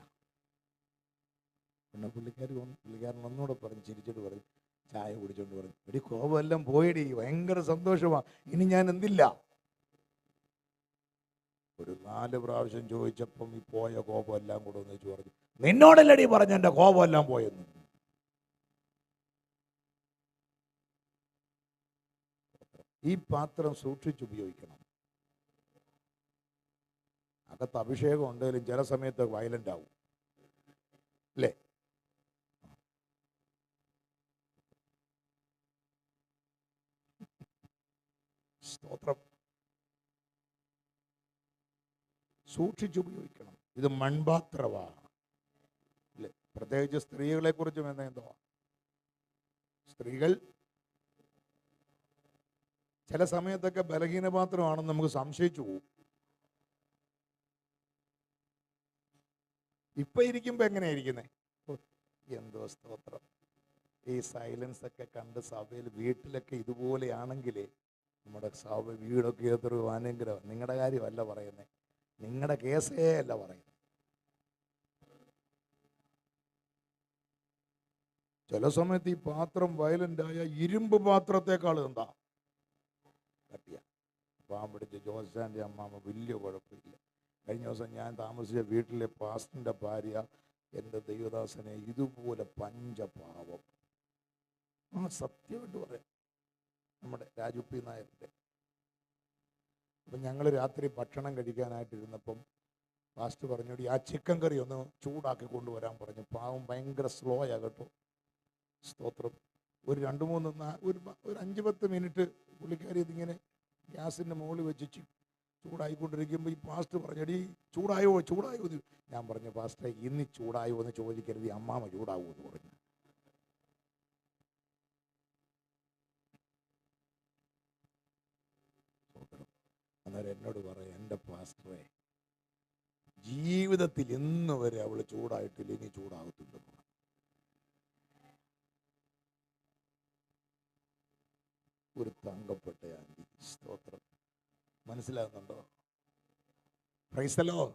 പിന്നെ പുള്ളിക്കാരൻ ഒന്നുകൂടെ പറഞ്ഞു, ചിരിച്ചിട്ട് പറഞ്ഞു, ചായ കുടിച്ചോണ്ട് പറഞ്ഞു, എടി കോപമെല്ലാം പോയടി, ഭയങ്കര സന്തോഷമാ, ഇനി ഞാൻ എന്തില്ല. ഒരു 4 പ്രാവശ്യം ചോദിച്ചപ്പം ഈ പോയ കോപം എല്ലാം കൂടെ ഒന്ന് വെച്ച് പറഞ്ഞു, നിന്നോടല്ലടി പറഞ്ഞ എൻ്റെ കോപം എല്ലാം പോയെന്ന്. ഈ പാത്രം സൂക്ഷിച്ചുപയോഗിക്കണം. അകത്ത് അഭിഷേകം ഉണ്ടെങ്കിലും ചില സമയത്ത് വയലന്റ് ആവും അല്ലേ? സ്തോത്രം. സൂക്ഷിച്ചുപയോഗിക്കണം. ഇത് മൺപാത്രമാണ് അല്ലേ? പ്രത്യേകിച്ച് സ്ത്രീകളെ കുറിച്ചും എന്തോ സ്ത്രീകൾ ചില സമയത്തൊക്കെ ബലഹീന പാത്രമാണെന്ന് നമുക്ക് സംശയിച്ചു പോകും. ഇപ്പൊ ഇരിക്കുമ്പോ എങ്ങനെയായിരിക്കുന്നേ? എന്തോ സ്തോത്രം. ഈ സൈലൻസ് ഒക്കെ കണ്ട് സഭയിൽ വീട്ടിലൊക്കെ ഇതുപോലെയാണെങ്കിലേ നമ്മുടെ സഭ വീടൊക്കെ എത്ര അനുഗ്രഹം. നിങ്ങളുടെ കാര്യമല്ല പറയുന്നത്, നിങ്ങളുടെ കേസേ അല്ല പറയുന്നത്. ചില സമയത്ത് ഈ പാത്രം വയലൻ്റായ ഇരുമ്പ് പാത്രത്തെക്കാൾ എന്താ കട്ടിയ. പാവം പിടിച്ച ജോസാൻ്റെ അമ്മാമ്മ വലിയ കുഴപ്പമില്ല. കഴിഞ്ഞ ദിവസം ഞാൻ താമസിച്ച വീട്ടിലെ പാസ്റ്ററിൻ്റെ ഭാര്യ എൻ്റെ ദൈവദാസനെ ഇതുപോലെ പഞ്ചപാവം. സത്യമായിട്ട് പറയാം, നമ്മുടെ രാജുപ്പി നായരുടെ. അപ്പം ഞങ്ങൾ രാത്രി ഭക്ഷണം കഴിക്കാനായിട്ടിരുന്നപ്പം പാസ്റ്റർ പറഞ്ഞോടി ആ ചിക്കൻ കറി ഒന്ന് ചൂടാക്കി കൊണ്ടുവരാൻ പറഞ്ഞു. പാവം ഭയങ്കര സ്ലോ ആകട്ടോ. സ്തോത്രം. ഒരു 5-10 മിനിറ്റ് പുള്ളിക്കാരി ഇതിങ്ങനെ ഗ്യാസിൻ്റെ മുകളിൽ വെച്ച് ചൂടായിക്കൊണ്ടിരിക്കുമ്പോൾ ഈ പാസ്റ്റർ പറഞ്ഞടി ചൂടായോ എന്ന്. ഞാൻ പറഞ്ഞു, പാസ്റ്ററെ ഇന്ന് ചൂടായോ എന്ന് ചോദിക്കരുത്, അമ്മാമ ചൂടാവൂ എന്ന് പറഞ്ഞു. അന്നേരം എന്നോട് പറയാം, എൻ്റെ പാസ്റ്ററെ ജീവിതത്തിൽ ഇന്ന് വരെ അവൾ ചൂടായിട്ടില്ല, ഇനി ചൂടാകത്തില്ലെന്ന്. ഒരു തങ്കപ്പെട്ട ആൻറ്റി. സ്തോത്രം. മനസ്സിലാകുന്നുണ്ടോ? Praise the Lord.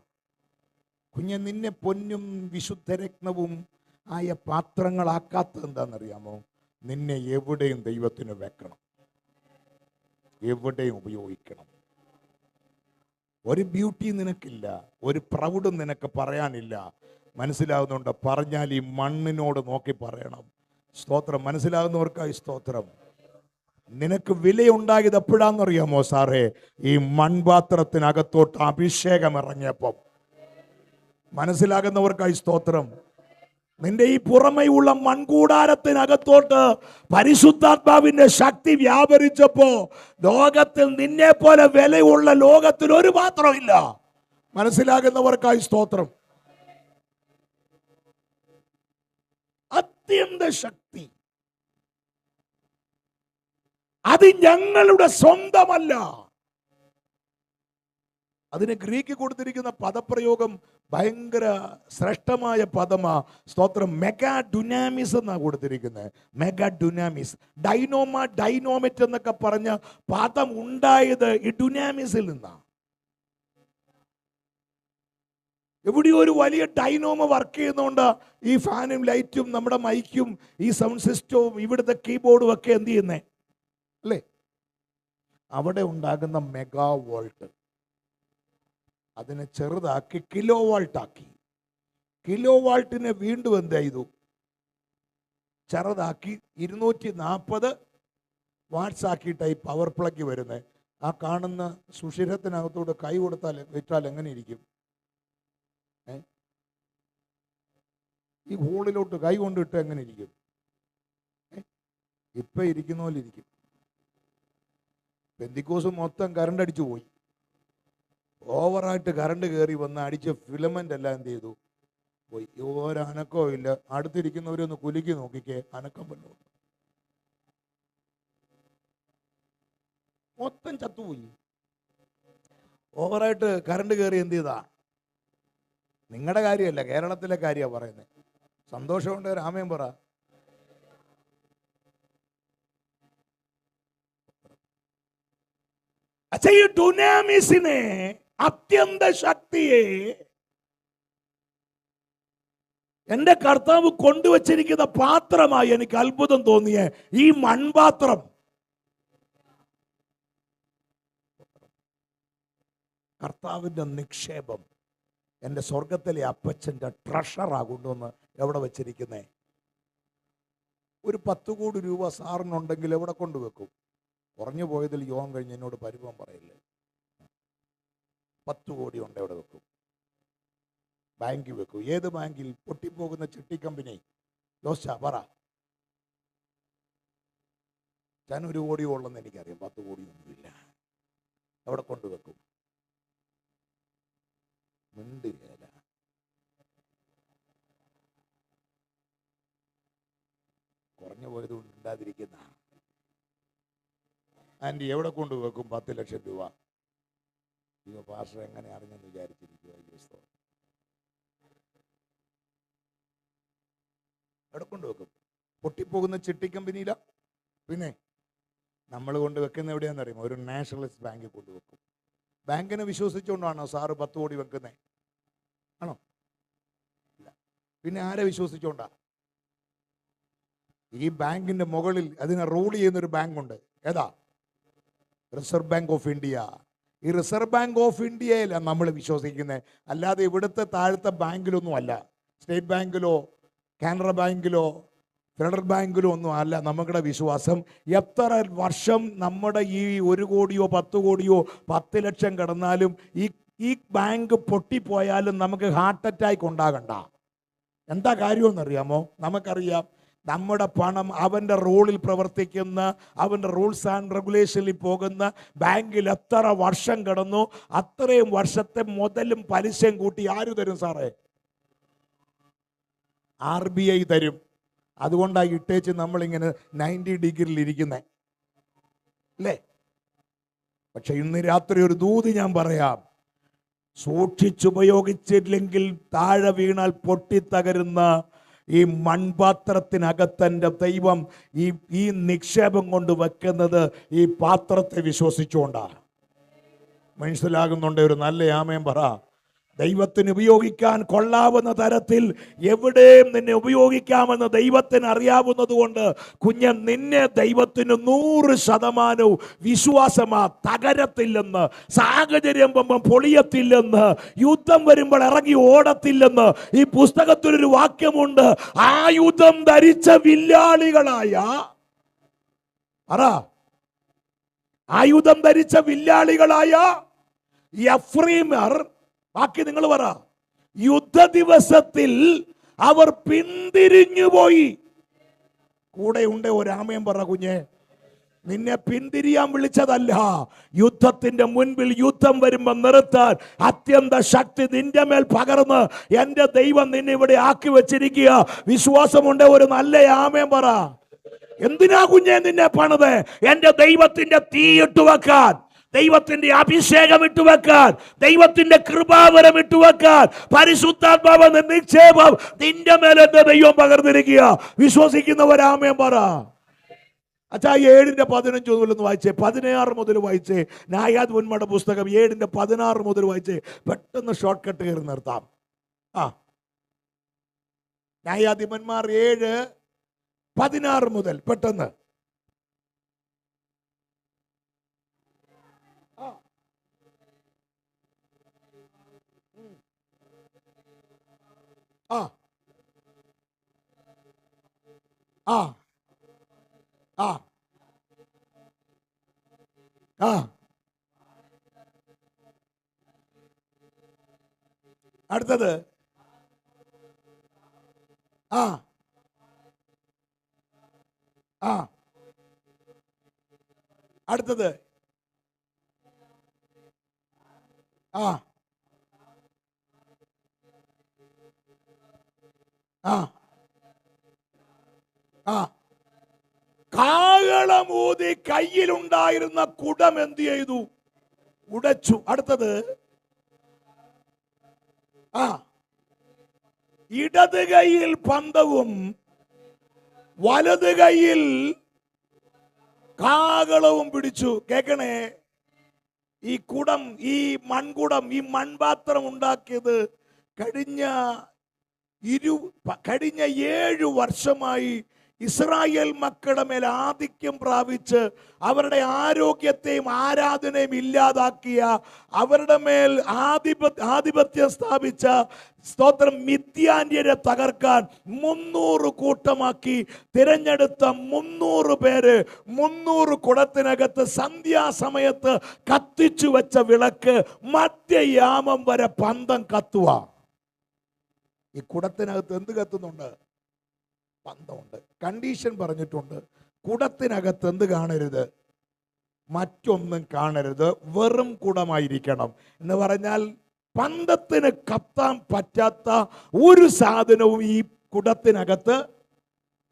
കുഞ്ഞെ, നിന്നെ പൊന്നും വിശുദ്ധരത്നവും ആയ പാത്രങ്ങളാക്കാത്തത് എന്താണെന്നറിയാമോ? നിന്നെ എവിടെയും ദൈവത്തിന് വെക്കണം, എവിടെയും ഉപയോഗിക്കണം. ഒരു ബ്യൂട്ടി നിനക്കില്ല, ഒരു പ്രൗഢും നിനക്ക് പറയാനില്ല. മനസ്സിലാകുന്നുണ്ടോ? പറഞ്ഞാൽ ഈ മണ്ണിനോട് നോക്കി പറയണം. സ്തോത്രം. മനസ്സിലാകുന്നവർക്കായി സ്തോത്രം. നിനക്ക് വിലയുണ്ടായത് എപ്പോഴാണെന്നറിയാമോ സാറേ? ഈ മൺപാത്രത്തിനകത്തോട്ട് അഭിഷേകം ഇറങ്ങിയപ്പം. മനസ്സിലാകുന്നവർക്കായി സ്തോത്രം. നിന്റെ ഈ പുറമെയുള്ള മൺകൂടാരത്തിനകത്തോട്ട് പരിശുദ്ധാത്മാവിന്റെ ശക്തി വ്യാപരിച്ചപ്പോ ലോകത്തിൽ നിന്നെ പോലെ വിലയുള്ള ലോകത്തിൽ ഒരു പാത്രമില്ല. മനസ്സിലാകുന്നവർക്കായി സ്തോത്രം. അത്യന്ത ശക്തി. അത് ഞങ്ങളുടെ സ്വന്തമല്ല. അതിന് ഗ്രീക്ക് കൊടുത്തിരിക്കുന്ന പദപ്രയോഗം ഭയങ്കര ശ്രേഷ്ഠമായ പദമാ. സ്തോത്രം. മെഗാ ഡുനാമിസ് എന്നാ കൊടുത്തിരിക്കുന്നത്. മെഗാ ഡുനാമിസ്. ഡൈനോമ, ഡൈനോമിറ്റ് എന്നൊക്കെ പറഞ്ഞ പദം ഉണ്ടായത് ഈ ഡുനാമിസിൽ നിന്നാ. എവിടെയോ ഒരു വലിയ ഡൈനോമോ വർക്ക് ചെയ്യുന്നതുകൊണ്ട് ഈ ഫാനും ലൈറ്റും നമ്മുടെ മൈക്കും ഈ സൗണ്ട് സിസ്റ്റവും ഇവിടുത്തെ കീബോർഡും ഒക്കെ എന്ത് ചെയ്യുന്നേ അല്ലേ? അവിടെ ഉണ്ടാകുന്ന മെഗാ വോൾട്ട് അതിനെ ചെറുതാക്കി കിലോ വാൾട്ടാക്കി. കിലോ വാൾട്ടിനെ വീണ്ടും എന്ത് ചെയ്തു? ചെറുതാക്കി 240 വാട്ട്സ് ആക്കിയിട്ടായി പവർ പ്ലഗ് വരുന്നത്. ആ കാണുന്ന സുഷിരത്തിനകത്തോട് കൈ കൊടുത്താൽ വെച്ചാൽ എങ്ങനെ ഇരിക്കും? ഈ ഹോളിലോട്ട് കൈ കൊണ്ടിട്ട് എങ്ങനെ ഇരിക്കും? ഇപ്പൊ ഇരിക്കുന്ന പോലെ ഇരിക്കും. പെന്തിക്കോസ് മൊത്തം കറണ്ട് അടിച്ചു പോയി. ഓവറായിട്ട് കറണ്ട് കയറി വന്ന് അടിച്ച ഫിലമെന്റ് എല്ലാം എന്ത് ചെയ്തു? പോയി. ഒരനക്കോ ഇല്ല. അടുത്തിരിക്കുന്നവരൊന്ന് കുലുക്കി നോക്കിക്കേ, അനക്കം വല്ലതും. മൊത്തം ചത്തുപോയി. ഓവറായിട്ട് കറണ്ട് കയറി എന്ത് ചെയ്താ? നിങ്ങളുടെ കാര്യമല്ല, കേരളത്തിലെ കാര്യമാണ് പറയുന്നത്. സന്തോഷമുണ്ട്, രാമയും പറ. ഈ ഡുനാമിസിനെ, അത്യന്ത ശക്തിയെ എന്റെ കർത്താവ് കൊണ്ടുവച്ചിരിക്കുന്ന പാത്രമായി എനിക്ക് അത്ഭുതം തോന്നിയ ഈ മൺപാത്രം കർത്താവിന്റെ നിക്ഷേപം, എൻ്റെ സ്വർഗത്തിലെ അപ്പച്ചൻ്റെ ട്രഷറാ കൊണ്ടുവന്ന് എവിടെ വെച്ചിരിക്കുന്നേ? ഒരു 10 കോടി രൂപ സാറിനുണ്ടെങ്കിൽ എവിടെ കൊണ്ടുവെക്കും? കുറഞ്ഞു പോയതിൽ യോഗം കഴിഞ്ഞ് എന്നോട് പരിഭവം പറയില്ലേ? 10 കോടി ഉണ്ട്, എവിടെ വെക്കും? ബാങ്കിൽ വെക്കും. ഏത് ബാങ്കിൽ? പൊട്ടിപ്പോകുന്ന ചിട്ടി കമ്പനി. ജോസ പറ. ഞാൻ 1 കോടി ഉള്ളെന്ന് എനിക്കറിയാം, 10 കോടിയൊന്നുമില്ല. എവിടെ കൊണ്ടുവെക്കും? മിണ്ടില്ല. കുറഞ്ഞു പോയത് കൊണ്ട് ഇണ്ടാതിരിക്കുന്ന ആൻറ്റി എവിടെ കൊണ്ടുവെക്കും? 10 ലക്ഷം രൂപ. അയ്യോ പാസ്റ്റർ എങ്ങനെ അറിഞ്ഞെന്ന് വിചാരിച്ചിരിക്കുക. എവിടെ കൊണ്ടുവെക്കും? പൊട്ടിപ്പോകുന്ന ചിട്ടി കമ്പനിയില. പിന്നെ നമ്മൾ കൊണ്ട് വെക്കുന്ന എവിടെയാണെന്നറിയുമോ? ഒരു നാഷണലിസ്റ്റ് ബാങ്കിൽ കൊണ്ടുവെക്കും. ബാങ്കിനെ വിശ്വസിച്ചുകൊണ്ടാണോ സാറ് 10 കോടി വെക്കുന്നത്? ആണോ? ഇല്ല. പിന്നെ ആരെ വിശ്വസിച്ചുകൊണ്ടാ? ഈ ബാങ്കിന്റെ മുകളിൽ അതിനെ റൂൾ ചെയ്യുന്നൊരു ബാങ്കുണ്ട്. ഏതാ? Reserve bank of India. ഈ റിസർവ് ബാങ്ക് ഓഫ് ഇന്ത്യയിലാണ് നമ്മൾ വിശ്വസിക്കുന്നത്, അല്ലാതെ ഇവിടുത്തെ താഴത്തെ ബാങ്കിലൊന്നും അല്ല. സ്റ്റേറ്റ് ബാങ്കിലോ കാനറ ബാങ്കിലോ ഫെഡറൽ ബാങ്കിലോ ഒന്നും അല്ല നമ്മുടെ വിശ്വാസം. എത്ര വർഷം നമ്മുടെ ഈ 1 കോടിയോ 10 കോടിയോ 10 ലക്ഷം കിടന്നാലും ഈ ബാങ്ക് പൊട്ടിപ്പോയാലും നമുക്ക് ഹാർട്ട് അറ്റാക്ക് ഉണ്ടാകണ്ട. എന്താ കാര്യമെന്നറിയാമോ? നമുക്കറിയാം, നമ്മുടെ പണം അവൻ്റെ റൂളിൽ പ്രവർത്തിക്കുന്ന, അവൻ്റെ റൂൾസ് ആൻഡ് റെഗുലേഷനിൽ പോകുന്ന ബാങ്കിൽ എത്ര വർഷം കിടന്നു അത്രയും വർഷത്തെ മുതലും പലിശയും കൂട്ടി ആര് തരും സാറേ? RBI തരും. അതുകൊണ്ടാണ് ഇട്ടേച്ച് നമ്മളിങ്ങനെ 90 ഡിഗ്രിയിൽ ഇരിക്കുന്നത് അല്ലേ? പക്ഷെ ഇന്ന് രാത്രി ഒരു ദൂത് ഞാൻ പറയാം. സൂക്ഷിച്ചുപയോഗിച്ചില്ലെങ്കിൽ താഴെ വീണാൽ പൊട്ടിത്തകരുന്ന ഈ മൺപാത്രത്തിനകത്തെൻ്റെ ദൈവം ഈ നിക്ഷേപം കൊണ്ട് വെക്കുന്നത് ഈ പാത്രത്തെ വിശ്വസിച്ചുകൊണ്ടാണ്. മനസ്സിലാകുന്നുണ്ട്? ഒരു നല്ല ആമേൻ പറ. ദൈവത്തിന് ഉപയോഗിക്കാൻ കൊള്ളാവുന്ന തരത്തിൽ എവിടെയും നിന്നെ ഉപയോഗിക്കാമെന്ന് ദൈവത്തിന് അറിയാവുന്നത് കൊണ്ട് കുഞ്ഞ്, നിന്നെ ദൈവത്തിന് 100% വിശ്വാസമാ. തകരത്തില്ലെന്ന്, സാഹചര്യം വരുമ്പോൾ പൊളിയത്തില്ലെന്ന്, യുദ്ധം വരുമ്പോൾ ഇറങ്ങി ഓടത്തില്ലെന്ന് ഈ പുസ്തകത്തിലൊരു വാക്യമുണ്ട്. ആയുധം ധരിച്ച വില്ലാളികളായ ആയുധം ധരിച്ച വില്ലാളികളായ എഫ്രൈമർ, ബാക്കി നിങ്ങൾ പറ, യുദ്ധ ദിവസത്തിൽ അവർ പിന്തിരിഞ്ഞുപോയി. കൂടെ ഉണ്ട് ഒരാമയം പറ കുഞ്ഞെ. നിന്നെ പിന്തിരിയാൻ വിളിച്ചതല്ല, യുദ്ധത്തിന്റെ മുൻപിൽ യുദ്ധം വരുമ്പോൾ നിർത്താൻ അത്യന്ത ശക്തി നിന്റെ മേൽ പകർന്ന് എൻ്റെ ദൈവം നിന്നെ ഇവിടെ ആക്കി വെച്ചിരിക്കുക. വിശ്വാസമുണ്ട്? ഒരു നല്ല ആമയം പറ. എന്തിനാ കുഞ്ഞെ നിന്നെ പണിത്? എൻ്റെ ദൈവത്തിന്റെ തീ ഇട്ടുവെക്കാൻ, ദൈവത്തിന്റെ അഭിഷേകം ഇട്ടുവെക്കാൻ, ദൈവത്തിന്റെ കൃപാവരം ഇട്ടുവെക്കാൻ, പരിശുദ്ധാത്മാവ് നിക്ഷേപം നിന്റെ മേലെ ദൈവം പകർന്നിരിക്കുക. വിശ്വസിക്കുന്നവരാമയം പറ. അച്ഛാ 7:15 മുതലൊന്ന് വായിച്ചേ, 16 മുതൽ വായിച്ചേ. ന്യായാധിപന്മാരുടെ പുസ്തകം 7:16 മുതൽ വായിച്ചേ. പെട്ടെന്ന് ഷോർട്ട് കട്ട് കയറി നിർത്താം. ആ, ന്യായാധിപന്മാർ 7:16 മുതൽ പെട്ടെന്ന്. ആ ആ ആ ആ അടുത്തത്. ആ ആ അടുത്തത്. ആ ആ ആ കാഹളമൂതി കയ്യിലുണ്ടായിരുന്ന കുടം എന്ത് ചെയ്തു? ഉടച്ചു. അടുത്തത്. ആ ഇടത് കൈയിൽ പന്തവും വലത് കൈയിൽ കാഹളവും പിടിച്ചു. കേക്കണേ, ഈ കുടം, ഈ മൺകുടം, ഈ മൺപാത്രം ഉണ്ടാക്കിയത് കഴിഞ്ഞ 7 വർഷമായി ഇസ്രായേൽ മക്കളുടെ മേൽ ആധിക്യം പ്രാപിച്ച് അവരുടെ ആരോഗ്യത്തെയും ആരാധനയും ഇല്ലാതാക്കിയ, അവരുടെ മേൽ ആധിപത്യം സ്ഥാപിച്ച സ്തോത്രം മിദ്യാന്യരെ തകർക്കാൻ 300 കൂട്ടമാക്കി തിരഞ്ഞെടുത്ത 300 പേര് 300 കുടത്തിനകത്ത് സന്ധ്യാസമയത്ത് കത്തിച്ചു വെച്ച വിളക്ക് മധ്യയാമം വരെ പന്തം കത്തുക. ഈ കുടത്തിനകത്ത് എന്ത് കത്തുന്നുണ്ട്? പന്തമുണ്ട്. കണ്ടീഷൻ പറഞ്ഞിട്ടുണ്ട്, കുടത്തിനകത്ത് എന്ത് കാണരുത്? മറ്റൊന്നും കാണരുത്. വെറും കുടമായിരിക്കണം. എന്ന് പറഞ്ഞാൽ പന്തത്തിന് കത്താൻ പറ്റാത്ത ഒരു സാധനവും ഈ കുടത്തിനകത്ത്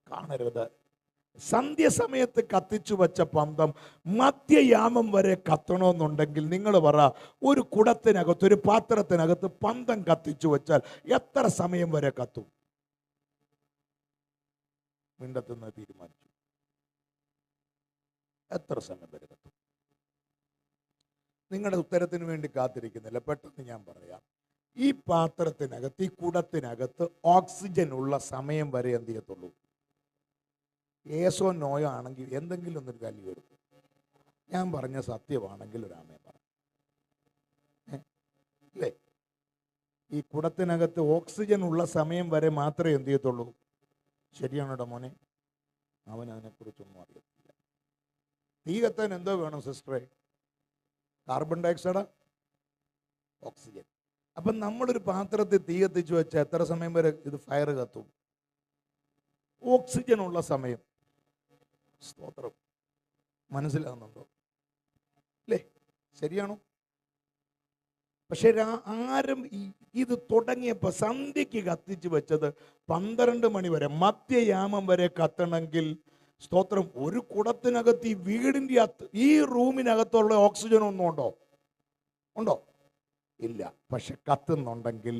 കാണരുത്. സന്ധ്യസമയത്ത് കത്തിച്ചു വച്ച പന്തം മധ്യയാമം വരെ കത്തണമെന്നുണ്ടെങ്കിൽ നിങ്ങൾ പറ, ഒരു കുടത്തിനകത്ത്, ഒരു പാത്രത്തിനകത്ത് പന്തം കത്തിച്ചു വെച്ചാൽ എത്ര സമയം വരെ കത്തും? മിണ്ടത്തുനിന്ന് തീരുമാനിച്ചു. എത്ര സമയം വരെ കത്തും? നിങ്ങളുടെ ഉത്തരത്തിന് വേണ്ടി കാത്തിരിക്കുന്നില്ല, പെട്ടെന്ന് ഞാൻ പറയാം. ഈ പാത്രത്തിനകത്ത്, ഈ കുടത്തിനകത്ത് ഓക്സിജൻ ഉള്ള സമയം വരെ എന്ത് ചെയ്യത്തുള്ളൂ? ഏസോ നോയോ ആണെങ്കിൽ എന്തെങ്കിലും ഒന്നൊരു കല്ല് എടുക്കും. ഞാൻ പറഞ്ഞ സത്യമാണെങ്കിൽ ഒരു ആമേൻ പറ. അല്ലേ? ഈ കുടത്തിനകത്ത് ഓക്സിജൻ ഉള്ള സമയം വരെ മാത്രമേ എന്ത് ചെയ്യത്തുള്ളൂ. ശരിയാണോടാ മോനെ? അവൻ അതിനെക്കുറിച്ചൊന്നും അറിയത്തില്ല. തീ കത്താൻ എന്തോ വേണം സിസ്റ്ററെ? Carbon dioxide, oxygen. അപ്പം നമ്മളൊരു പാത്രത്തിൽ തീ കത്തിച്ചു വെച്ചാൽ എത്ര സമയം വരെ ഇത് ഫയർ കത്തും? ഓക്സിജൻ ഉള്ള സമയം. സ്തോത്രം. മനസ്സിലാകുന്നുണ്ടോ? അല്ലേ? ശരിയാണോ? പക്ഷെ ആരും ഇത് തുടങ്ങിയപ്പോൾ സന്ധ്യയ്ക്ക് കത്തിച്ച് വെച്ചത് 12 മണി വരെ, മധ്യയാമം വരെ കത്തണമെങ്കിൽ സ്തോത്രം, ഒരു കുടത്തിനകത്ത് ഈ വീടിൻ്റെ ഈ റൂമിനകത്തുള്ള ഓക്സിജൻ ഒന്നും ഉണ്ടോ? ഇല്ല. പക്ഷെ കത്തുന്നുണ്ടെങ്കിൽ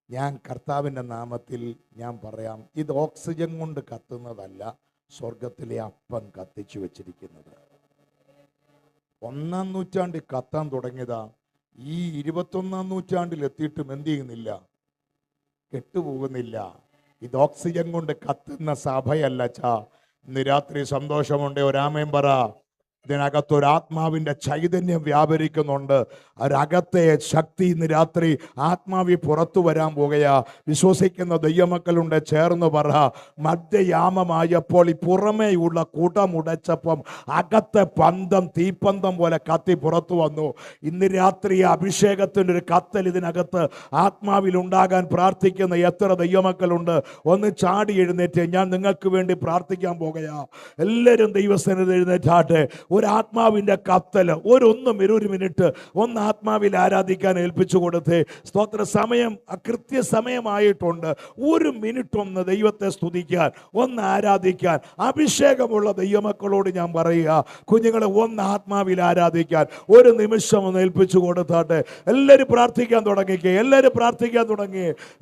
ഞാൻ കർത്താവിൻ്റെ നാമത്തിൽ ഞാൻ പറയാം, ഇത് ഓക്സിജൻ കൊണ്ട് കത്തുന്നതല്ല, സ്വർഗത്തിലെ അപ്പം കത്തിച്ചു വെച്ചിരിക്കുന്നത്. 1-ാം നൂറ്റാണ്ടിൽ കത്താൻ തുടങ്ങിയതാ. ഈ 21-ാം നൂറ്റാണ്ടിൽ എത്തിയിട്ടും എന്ത് ചെയ്യുന്നില്ല? കെട്ടുപോകുന്നില്ല. ഇത് ഓക്സിജൻ കൊണ്ട് കത്തുന്ന സഭയല്ല ചാ. ഇന്ന് രാത്രി സന്തോഷമുണ്ട്, ഒരാമേൻ പറ. ഇതിനകത്തൊരാത്മാവിൻ്റെ ചൈതന്യം വ്യാപരിക്കുന്നുണ്ട്. ഒരകത്തെ ശക്തി ഇന്ന് രാത്രി ആത്മാവി പുറത്തു വരാൻ പോകുകയാ. വിശ്വസിക്കുന്ന ദൈവമക്കളുണ്ട്, ചേർന്ന് പറ. മധ്യയാമമായപ്പോൾ ഈ പുറമേയുള്ള കുടമുടച്ചപ്പം അകത്തെ പന്തം തീപ്പന്തം പോലെ കത്തി പുറത്തു വന്നു. ഇന്ന് രാത്രി അഭിഷേകത്തിൻ്റെ ഒരു കത്തൽ ഇതിനകത്ത് ആത്മാവിൽ ഉണ്ടാകാൻ പ്രാർത്ഥിക്കുന്ന എത്ര ദൈവമക്കളുണ്ട്? ഒന്ന് ചാടി എഴുന്നേറ്റ്, ഞാൻ നിങ്ങൾക്ക് വേണ്ടി പ്രാർത്ഥിക്കാൻ പോകുകയാ. എല്ലാവരും ദൈവസന്നിധിയിൽ എഴുന്നേറ്റാട്ടെ. ഒരാത്മാവിൻ്റെ കത്തൽ, ഒരു മിനിറ്റ് ഒന്ന് ആത്മാവിൽ ആരാധിക്കാൻ ഏൽപ്പിച്ചു കൊടുത്തേ. സ്തോത്ര സമയം കൃത്യസമയമായിട്ടുണ്ട്. 1 മിനിറ്റ് ഒന്ന് ദൈവത്തെ സ്തുതിക്കാൻ, ഒന്ന് ആരാധിക്കാൻ. അഭിഷേകമുള്ള ദൈവമക്കളോട് ഞാൻ പറയുക, കുഞ്ഞുങ്ങളെ ഒന്ന് ആത്മാവിൽ ആരാധിക്കാൻ 1 നിമിഷം ഒന്ന് ഏൽപ്പിച്ചു കൊടുത്താട്ടെ. എല്ലാവരും പ്രാർത്ഥിക്കാൻ തുടങ്ങിക്കേ.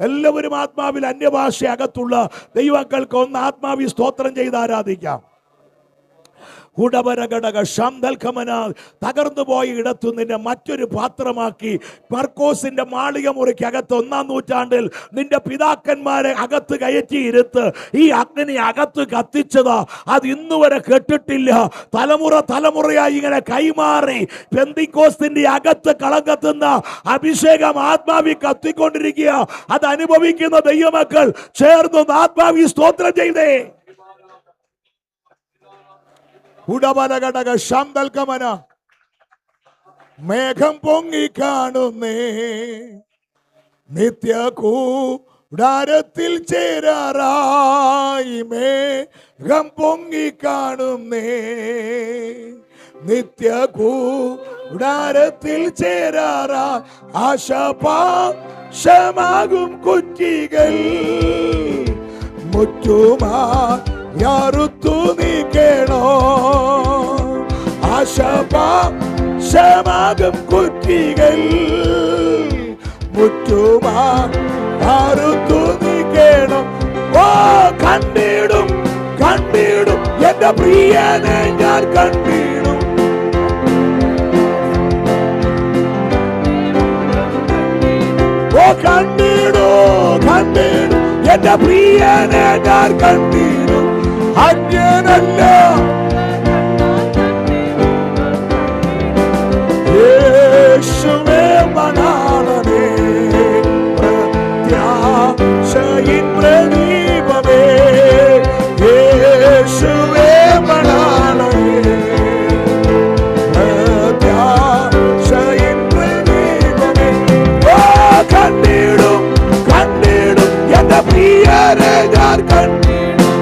എല്ലാവരും ആത്മാവിൽ അന്യഭാഷ അകത്തുള്ള ദൈവമക്കൾക്ക് ഒന്ന് ആത്മാവിൽ സ്തോത്രം ചെയ്ത് ആരാധിക്കാം. ഉടവരഘടക ശാന്തൽക്കമന തകർന്നു പോയ ഇടത്തു നിന്നെ മറ്റൊരു പാത്രമാക്കി മർക്കോസിന്റെ മാളിക മുറിക്കകത്ത് 1-ാം നൂറ്റാണ്ടിൽ നിന്റെ പിതാക്കന്മാരെ അകത്ത് കയറ്റിയിരുത്ത് ഈ അഗ്നി അകത്ത് കത്തിച്ചതാ. അത് ഇന്നുവരെ കെട്ടിട്ടില്ല. തലമുറയായി ഇങ്ങനെ കൈമാറി പെന്തിക്കോസ്തിന്റെ അകത്ത് കളങ്കത്തുന്ന അഭിഷേകം ആത്മാവി കത്തിക്കൊണ്ടിരിക്കുക. അത് അനുഭവിക്കുന്ന ദൈവമക്കൾ ചേർന്ന് ആത്മാവി സ്തോത്രം ചെയ്തേ. ഉടവരഘടക ശാന്തൽക്കമന മേഘം പൊങ്ങി കാണുന്നേ, നിത്യ കൂടാരത്തിൽ ചേരാറായി മേഘം പൊങ്ങി കാണുന്നേ, നിത്യ കൂടാരത്തിൽ ചേരാറായി ആശാപാശമാകും കുറ്റികൾ മുറ്റുമാറുത്തു നീക്കേണോ, ആശാപാശമാകും കുറ്റികൾ മുറ്റുമാറുത്തു നീക്കേണോ. ഓ കണ്ടിടും കണ്ടിടും എന്റെ പ്രിയനെ ഞാൻ കണ്ടിടും. ഓ കണ്ടിടും കണ്ടിടും എന്റെ പ്രിയനെ ഞാൻ കണ്ടിടും. അന്യനല്ല യേശുവേ മണാളനേ, പ്രത്യാശയിൻ പ്രദീപമേ, യേശുവേ മണാളനേ, പ്രത്യാശയിൻ പ്രദീപമേ. ഓ കണ്ടിടും കണ്ടിടും എന്റെ പ്രിയനെ ഞാൻ കണ്ടിടും.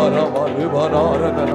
Bala Bali Bala